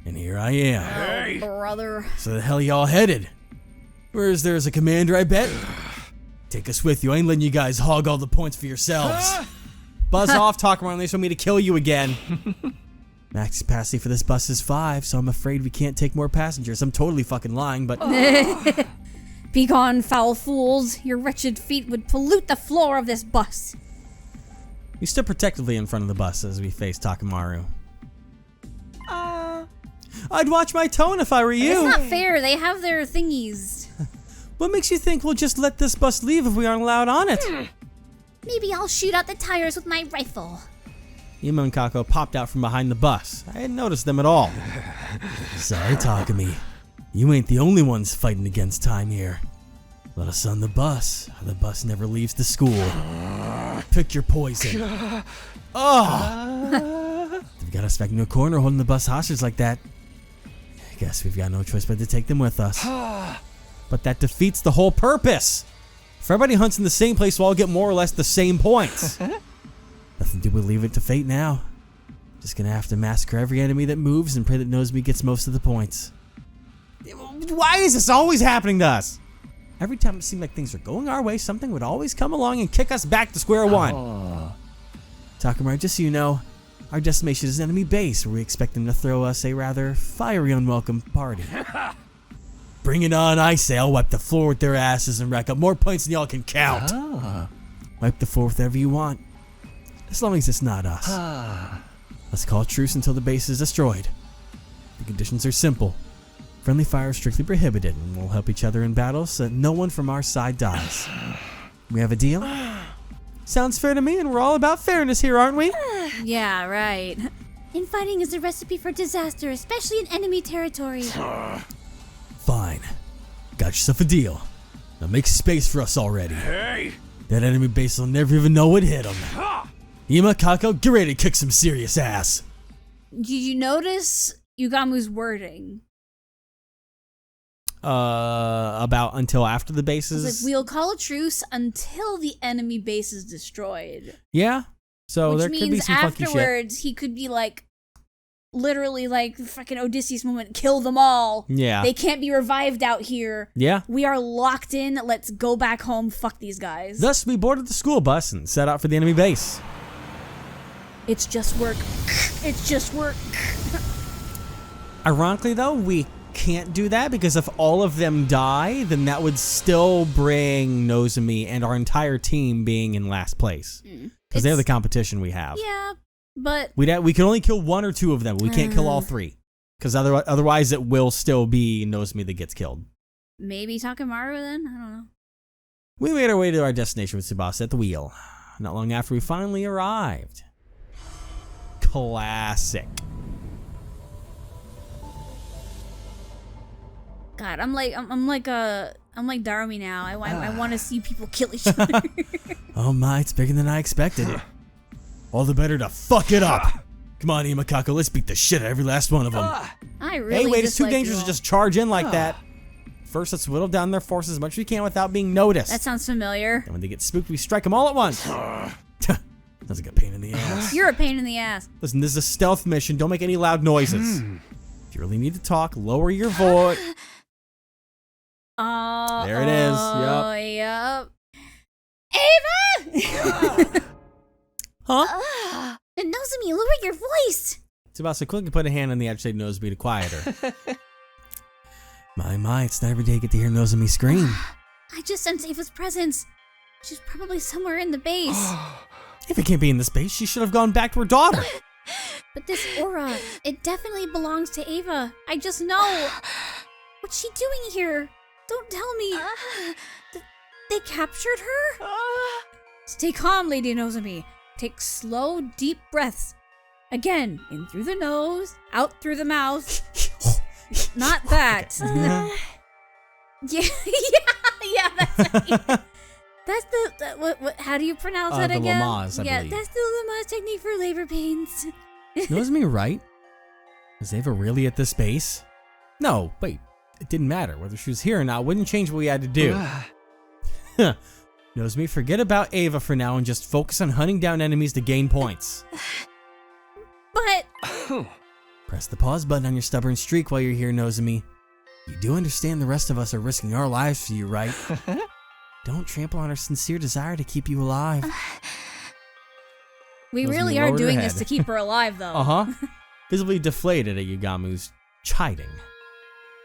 And here I am. Hey! Brother. So the hell y'all headed? Where's there's a commander, I bet? Take us with you. I ain't letting you guys hog all the points for yourselves. Buzz off, Takuma, they show me to kill you again. Max capacity for this bus is 5, so I'm afraid we can't take more passengers. I'm totally fucking lying, but... Be gone, foul fools. Your wretched feet would pollute the floor of this bus. We stood protectively in front of the bus as we faced Takamaru. I'd watch my tone if I were you. It's not fair. They have their thingies. What makes you think we'll just let this bus leave if we aren't allowed on it? Maybe I'll shoot out the tires with my rifle. Ima and Kako popped out from behind the bus. I hadn't noticed them at all. Sorry, Takumi. You ain't the only ones fighting against time here. Let us on the bus. The bus never leaves the school. Pick your poison. They've got us back in a corner holding the bus hostage like that. I guess we've got no choice but to take them with us. But that defeats the whole purpose. If everybody hunts in the same place, we'll all get more or less the same points. Nothing to leave it to fate now. Just gonna have to massacre every enemy that moves and pray that Nozomi gets most of the points. Why is this always happening to us? Every time it seemed like things were going our way, something would always come along and kick us back to square one. Takuma, just so you know, our destination is an enemy base where we expect them to throw us a rather fiery, unwelcome party. Bring it on, I say. I'll wipe the floor with their asses and rack up more points than y'all can count. Wipe the floor with whatever you want, as long as it's not us. Let's call a truce until the base is destroyed. The conditions are simple. Friendly fire is strictly prohibited, and we'll help each other in battle so that no one from our side dies. We have a deal? Sounds fair to me, and we're all about fairness here, aren't we? Yeah, right. Infighting is a recipe for disaster, especially in enemy territory. Fine. Got yourself a deal. Now make space for us already. Hey! That enemy base will never even know what hit them. Ima, Kako, get ready to kick some serious ass. Did you notice Yugamu's wording? About until after the base is... It's like, we'll call a truce until the enemy base is destroyed. Yeah. So Which there could be means some funky shit. afterwards, he could be like, literally like fucking Odysseus moment, kill them all. Yeah. They can't be revived out here. Yeah. We are locked in. Let's go back home. Fuck these guys. Thus, we boarded the school bus and set out for the enemy base. It's just work. It's just work. Ironically, though, we can't do that because if all of them die, then that would still bring Nozomi and our entire team being in last place. Because they're the competition we have. Yeah, but... We can only kill one or two of them. We can't kill all three. Because otherwise it will still be Nozomi that gets killed. Maybe Takemaru then? I don't know. We made our way to our destination with Tsubasa at the wheel. Not long after we finally arrived. Classic. God, I'm like Darumi now. I want to see people kill each other. Oh my, it's bigger than I expected. All the better to fuck it up. Come on, Imakako, let's beat the shit out of every last one of them. I really Hey, wait, it's too dislike dangerous you to all. just charge in like that. First, let's whittle down their forces as much as we can without being noticed. That sounds familiar. And when they get spooked, we strike them all at once. Sounds like a pain in the ass. You're a pain in the ass. Listen, this is a stealth mission. Don't make any loud noises. If you really need to talk, lower your voice. There it is. Yep. Ava! Huh? Nozomi, lower your voice! Tsubasa quickly put a hand on the agitated Nozomi to quiet her. My, it's not every day you get to hear Nozomi scream. I just sense Ava's presence. She's probably somewhere in the base. If it can't be in the space, she should have gone back to her daughter. But this aura, it definitely belongs to Ava. I just know. What's she doing here? Don't tell me. They captured her? Stay calm, Lady Nozomi. Take slow, deep breaths. Again, in through the nose, out through the mouth. Not that. Yeah, that's right. That's what? How do you pronounce that the again? Lamaze, I believe. That's the Lamaze technique for labor pains. Nozomi right? Was Ava really at this base? No, wait. It didn't matter. Whether she was here or not wouldn't change what we had to do. Nozomi, forget about Ava for now and just focus on hunting down enemies to gain points. But... Press the pause button on your stubborn streak while you're here, Nozomi. You do understand the rest of us are risking our lives for you, right? Don't trample on our sincere desire to keep you alive. We Nozomi really are lowered her doing head. this to keep her alive, though. Uh-huh. Visibly deflated at Yugamu's chiding.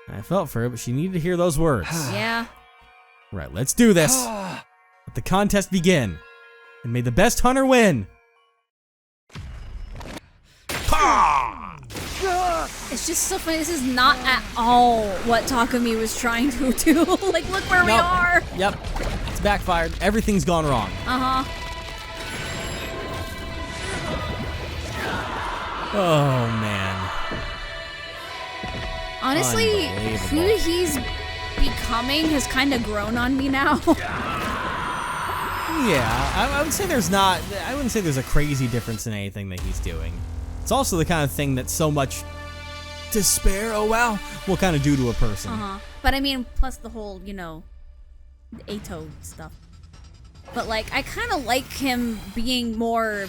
I felt for her, but she needed to hear those words. Yeah. Right, let's do this. Let the contest begin. And may the best hunter win. It's just so funny. This is not at all what Takumi was trying to do. Like, look where we Nope. are. Yep. It's backfired. Everything's gone wrong. Uh-huh. Oh, man. Honestly, who Unbelievable. he's becoming has kind of grown on me now. Yeah, I would say I wouldn't say there's a crazy difference in anything that he's doing. It's also the kind of thing that so much despair, will kind of do to a person. Uh-huh. But I mean, plus the whole, Ato stuff. But like, I kind of like him being more,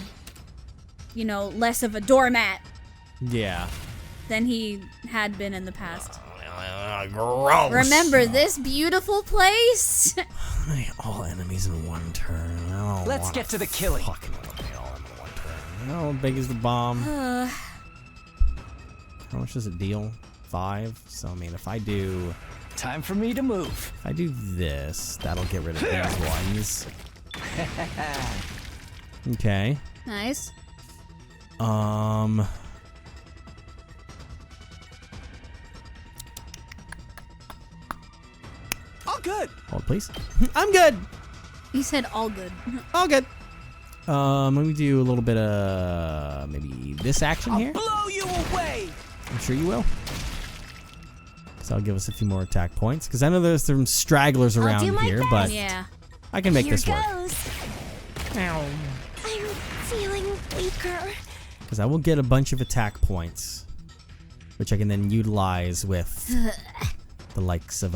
less of a doormat Yeah. than he had been in the past. Gross. Remember this beautiful place? All enemies in one turn. Let's get to the killing. Fucking eliminate all in one turn. How big is the bomb? How much does it deal? 5. So I mean, if I do Time for me to move. If I do this, that'll get rid of these ones. Okay. Nice. All good. Hold, please. I'm good. He said all good. All good. Let me do a little bit of maybe this action here. Blow you away. I'm sure you will. So that'll give us a few more attack points. Because I know there's some stragglers around here, but Yeah. I can make this work. I'm feeling weaker. Because I will get a bunch of attack points, which I can then utilize with the likes of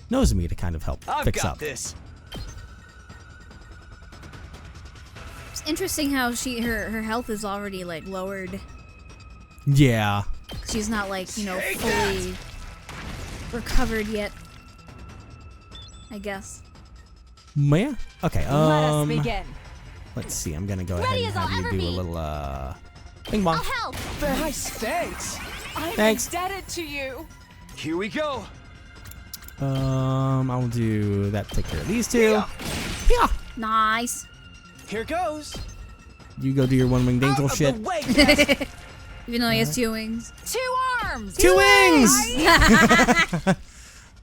NOZOMI to kind of help fix up. This. It's interesting how her health is already like lowered. Yeah. She's not like, fully recovered yet. I guess. Yeah. Okay. Let us begin. Let's see. I'm gonna go ahead and have you do a little bing bong. I'll help. Nice, thanks. I'm Thanks. indebted to you. Here we go. I'll do that. Take care of these two. Yeah. Nice. Here goes. You go do your one-winged angel Out of shit. the way, Tess. Even though he has 2 wings. 2 arms. 2 wings.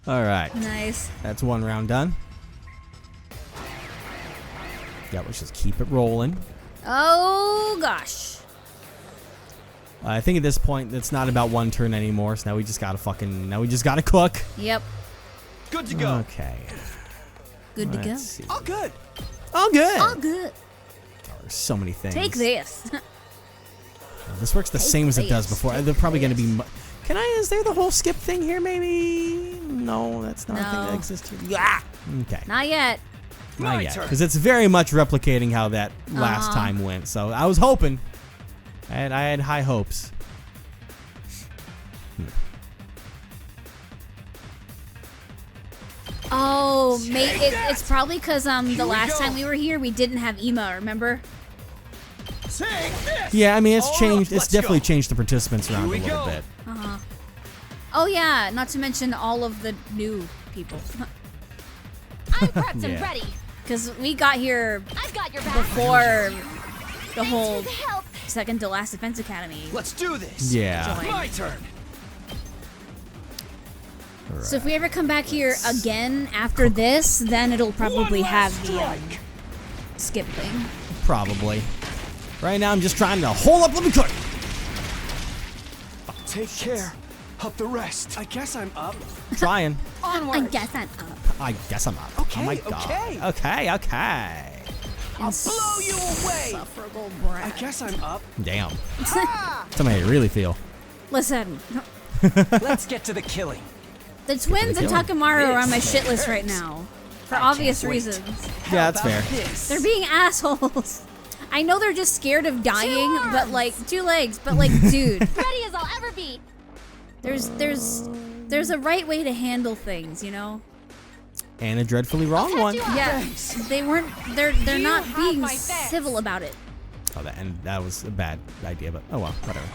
All right. Nice. That's 1 round done. Yeah, let's just keep it rolling. Oh gosh. I think at this point it's not about 1 turn anymore. So now we just gotta cook. Yep. Good to go. Okay. Good to go. Let's see. All good. All good. All good. Oh, there's so many things. Take this. This works the same as it does before. They're probably going to be... Is there the whole skip thing here, maybe? No, that's not a thing that exists here. Yeah. Okay. Not yet. Not yet. Because it's very much replicating how that last time went. So I was hoping. I had high hopes. Oh, it's probably because the last time we were here, we didn't have Ema, remember? Yeah, I mean, it's changed. It's definitely changed the participants around a little bit. Uh-huh. Oh, yeah, not to mention all of the new people. I'm prepped and ready. Because we got here I've got your back. before the whole Thanks for the help. second to last Defense Academy. Let's do this. Yeah. joined. My turn. So if we ever come back here again after this, then it'll probably have the skip thing. Probably. Right now, I'm just trying to hold up. Let me cook. Take care of the rest. I guess I'm up. Trying. I guess I'm up. I guess I'm up. Okay, Oh my god. okay. Okay. I'll blow you away. Insufferable I brat. guess I'm up. Damn. Tell me how you really feel. Listen, Let's get to the killing. the twins and killing. Takamaru are on my shit list right now. For obvious reasons. Yeah, that's fair. They're being assholes. I know they're just scared of dying, but like 2 legs, but like dude, Ready as I'll ever be. there's a right way to handle things, you know? And a dreadfully wrong one. Yeah. They're not have being my thanks. civil about it. Oh, that was a bad idea, but oh well, whatever.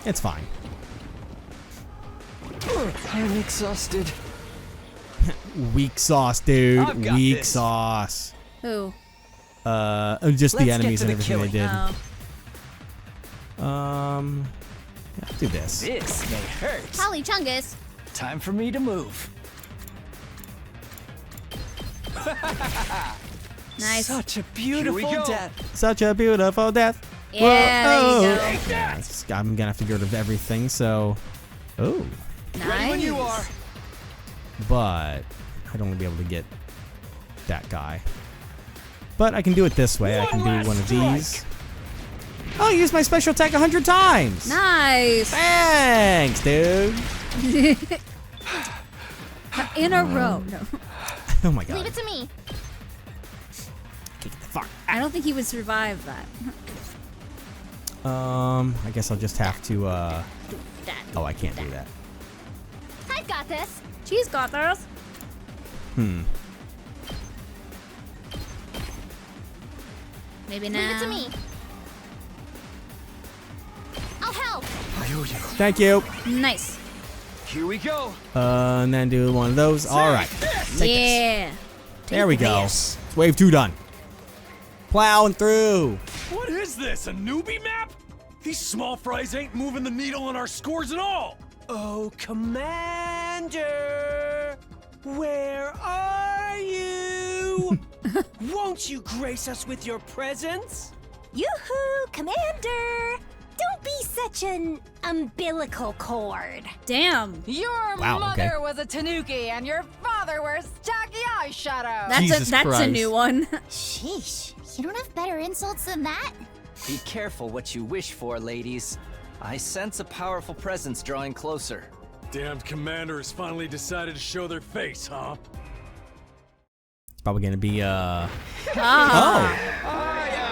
It's fine. I'm exhausted. Weak sauce, dude. I've got Weak this. sauce. Who? Just the Let's enemies get and to the everything they Oh. did. Yeah, do this. This may hurt. Holly Chungus. Time for me to move. Nice. Such a beautiful go. death. Such a beautiful death. Yeah, there you go. Yeah, I'm gonna have to get rid of everything. So, oh, Ready when you are. but I don't want to be able to get that guy. But I can do it this way. I can do one of these. I'll use my special attack 100 times. Nice. Thanks, dude. In a row. No. Oh my god. Leave it to me. Get the fuck. I don't think he would survive that. I guess I'll just have to. Oh, I can't do that. I've got this. She's got this. Maybe now. Leave it to me. I'll help. Thank you. Nice. Here we go. And then do one of those. All right. Yeah. There we go. It's wave 2 done. Plowing through. What is this, a newbie map? These small fries ain't moving the needle on our scores at all. Oh, Commander! Where are you? Won't you grace us with your presence? Yoo-hoo, Commander! Don't be such an umbilical cord. Damn. Your mother was a tanuki and your father wears tacky eyeshadow. Jesus That's a Christ. new one. Sheesh, you don't have better insults than that? Be careful what you wish for, ladies. I sense a powerful presence drawing closer. Damned commander has finally decided to show their face, huh? It's probably gonna be I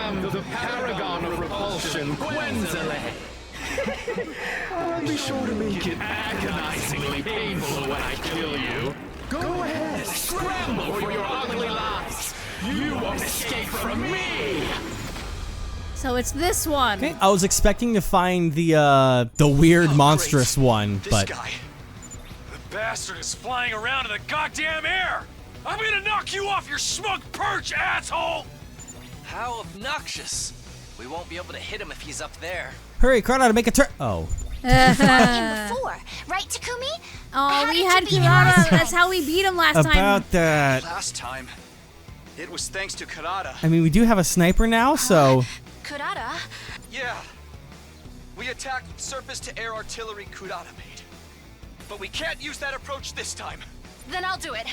am the paragon of repulsion, Gwenzile. I'll be sure to make it agonizingly painful when I kill you. Go ahead, scramble for your ugly lives. You won't escape from me. So it's this one. Okay, I was expecting to find the weird monstrous one, This but guy. The bastard is flying around in the goddamn air. I'm gonna knock you off your smug perch, asshole! How obnoxious. We won't be able to hit him if he's up there. hurry, Karada, make a turn. Oh, Before, right, Takumi? Oh, we had Kurata. That's how we beat him last time. about that. Last time, it was thanks to Karada. I mean, we do have a sniper now, so Kurata? Yeah. We attacked with surface-to-air artillery Kurada made. But we can't use that approach this time. Then I'll do it.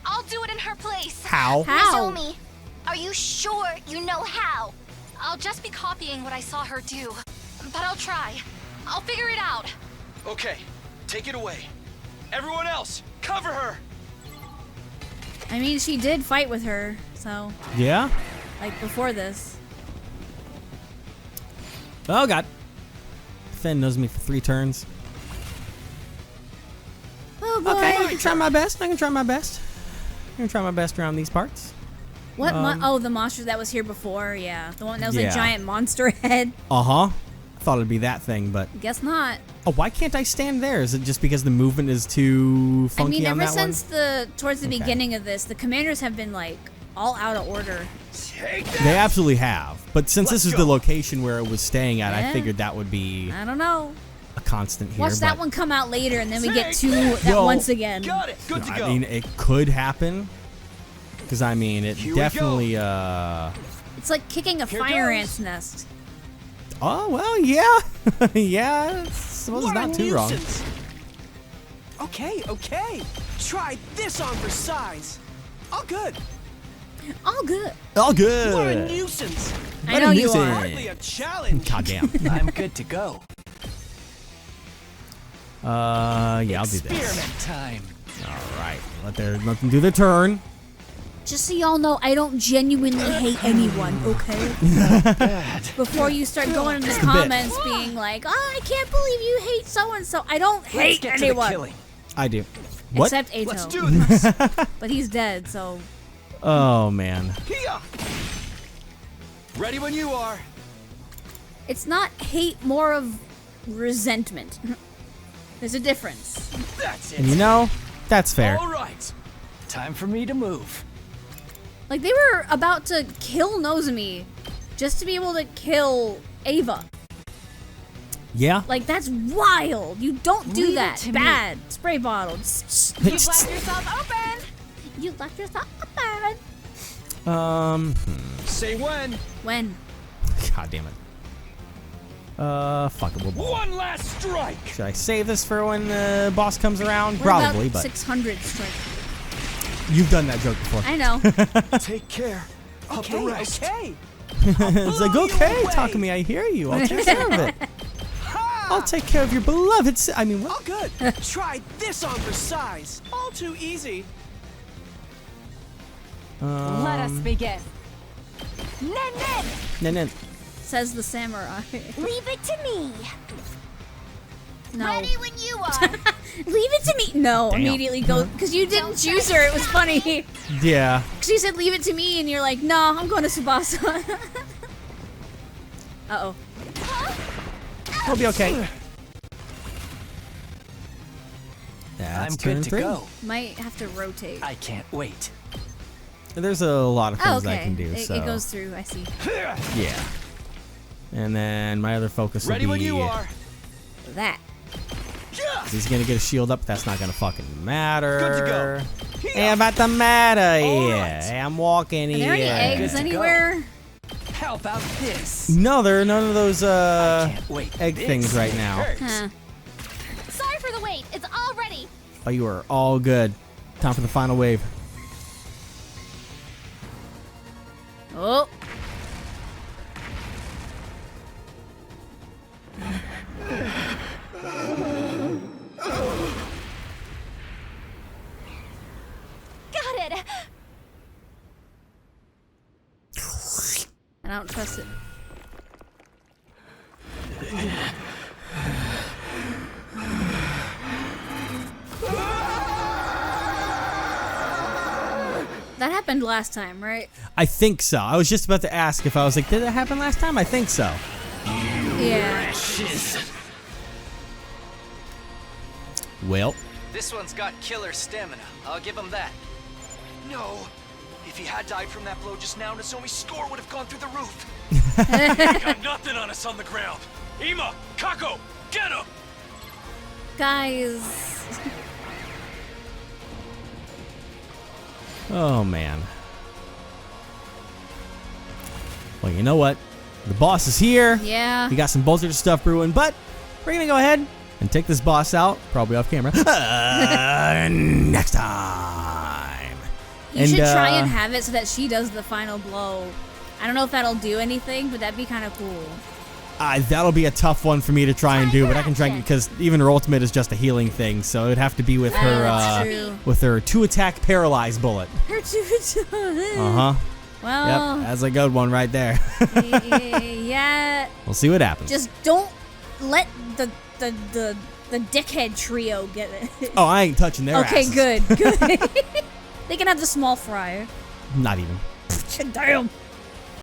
I'll do it in her place. how? How? Nozomi, are you sure you know how? I'll just be copying what I saw her do. But I'll try. I'll figure it out. Okay, take it away. Everyone else, cover her! I mean, she did fight with her, so Yeah. like before this. Oh God. Finn knows me for 3 turns. Oh boy. Okay, I can try my best. I'm gonna try my best around these parts. What? Oh, the monster that was here before. Yeah, the one that was Yeah. a giant monster head. I thought it'd be that thing, but Guess not. oh, why can't I stand there? Is it just because the movement is too I funky mean, on ever that one? since towards the beginning of this, the commanders have been like all out of order. They absolutely have. But since this is the location where it was staying at, I Yeah. figured that would be I don't know. a constant here. Watch that but- one come out later, and then we get 2 at Well, once again. Got it, good to go. I mean, it could happen. Because, I mean, it Here we go. definitely, It's like kicking a fire ant's nest. oh, well, yeah. yeah, I suppose it's What a not too wrong. nuisance. Okay. Try this on for size. All good. All good. All good. What a nuisance. I What a know you nuisance. are. Hardly a challenge. Goddamn. I'm good to go. Yeah, I'll do this. Experiment time. All right. Let them do their turn. Just so y'all know, I don't genuinely hate anyone, okay? Before you start going in the comments being like, oh, I can't believe you hate so-and-so. I don't Let's hate get to the anyone. killing. I do. What? Except Ato. Let's do this! But he's dead, so... Oh, man. Hiya! Ready when you are. It's not hate, more of resentment. There's a difference. That's And it. you know, that's fair. All right. Time for me to move. Like, they were about to kill Nozomi just to be able to kill Ava. Yeah. Like, that's wild. You don't do Leave it that. to me. Bad. Spray bottle. You've left yourself open. You left yourself open. Say when. When? God damn it. Fuck it. We'll One last strike! Should I save this for when the boss comes around? What Probably, about but 600 strike? you've done that joke before. I know. Take care of the rest. Okay. It's like, blow you okay, away. Takumi, I hear you. I'll take care of it. I'll take care of your beloved I mean, All what? good. Try this on for size. All too easy. Let us begin. Nen, Says the samurai. leave it to me. No. Ready when you are. Leave it to me. No, Damn. immediately go. Because you didn't choose her. It was funny. Yeah. She said, leave it to me. And you're like, no, I'm going to Tsubasa. Uh-oh. We'll be okay. I'm turn good to 3. go. Might have to rotate. I can't wait. There's a lot of things okay. I can do. It goes through. I see. Yeah. And then my other focus will be... Ready when you are. That. He's gonna get a shield up. That's not gonna fucking matter. Good to go. Hey, about the matter here. right. Hey, I'm walking Are here. there any eggs Good to go. anywhere? How about this? No, there are none of those Can't wait. egg This things right now. hurts. Huh. Sorry for the wait. It's all ready. Oh, you are all good. Time for the final wave. Oh. Got it. I don't trust it. That happened last time, right? I think so. I was just about to ask if I was like, did that happen last time? I think so. Yeah. Well, This one's got killer stamina. I'll give him that. No. If he had died from that blow just now, Nozomi's score would have gone through the roof. Got nothing on us on the ground. Ima, Kako, get him! Guys. oh man. Well, you know what? The boss is here. Yeah. We got some Buzzard stuff brewing, but we're gonna go ahead and take this boss out, probably off camera, next time. You should try and have it so that she does the final blow. I don't know if that'll do anything, but that'd be kind of cool. That'll be a tough one for me to try and do, but I can try because even her ultimate is just a healing thing, so it'd have to be with That's her true. with her 2-attack paralyze bullet. Her two. Uh-huh. Well. Yep, that's a good one right there. Yeah. We'll see what happens. Just don't let the dickhead trio get it. Oh, I ain't touching their asses. Good. They can have the small fry. Not even. Damn.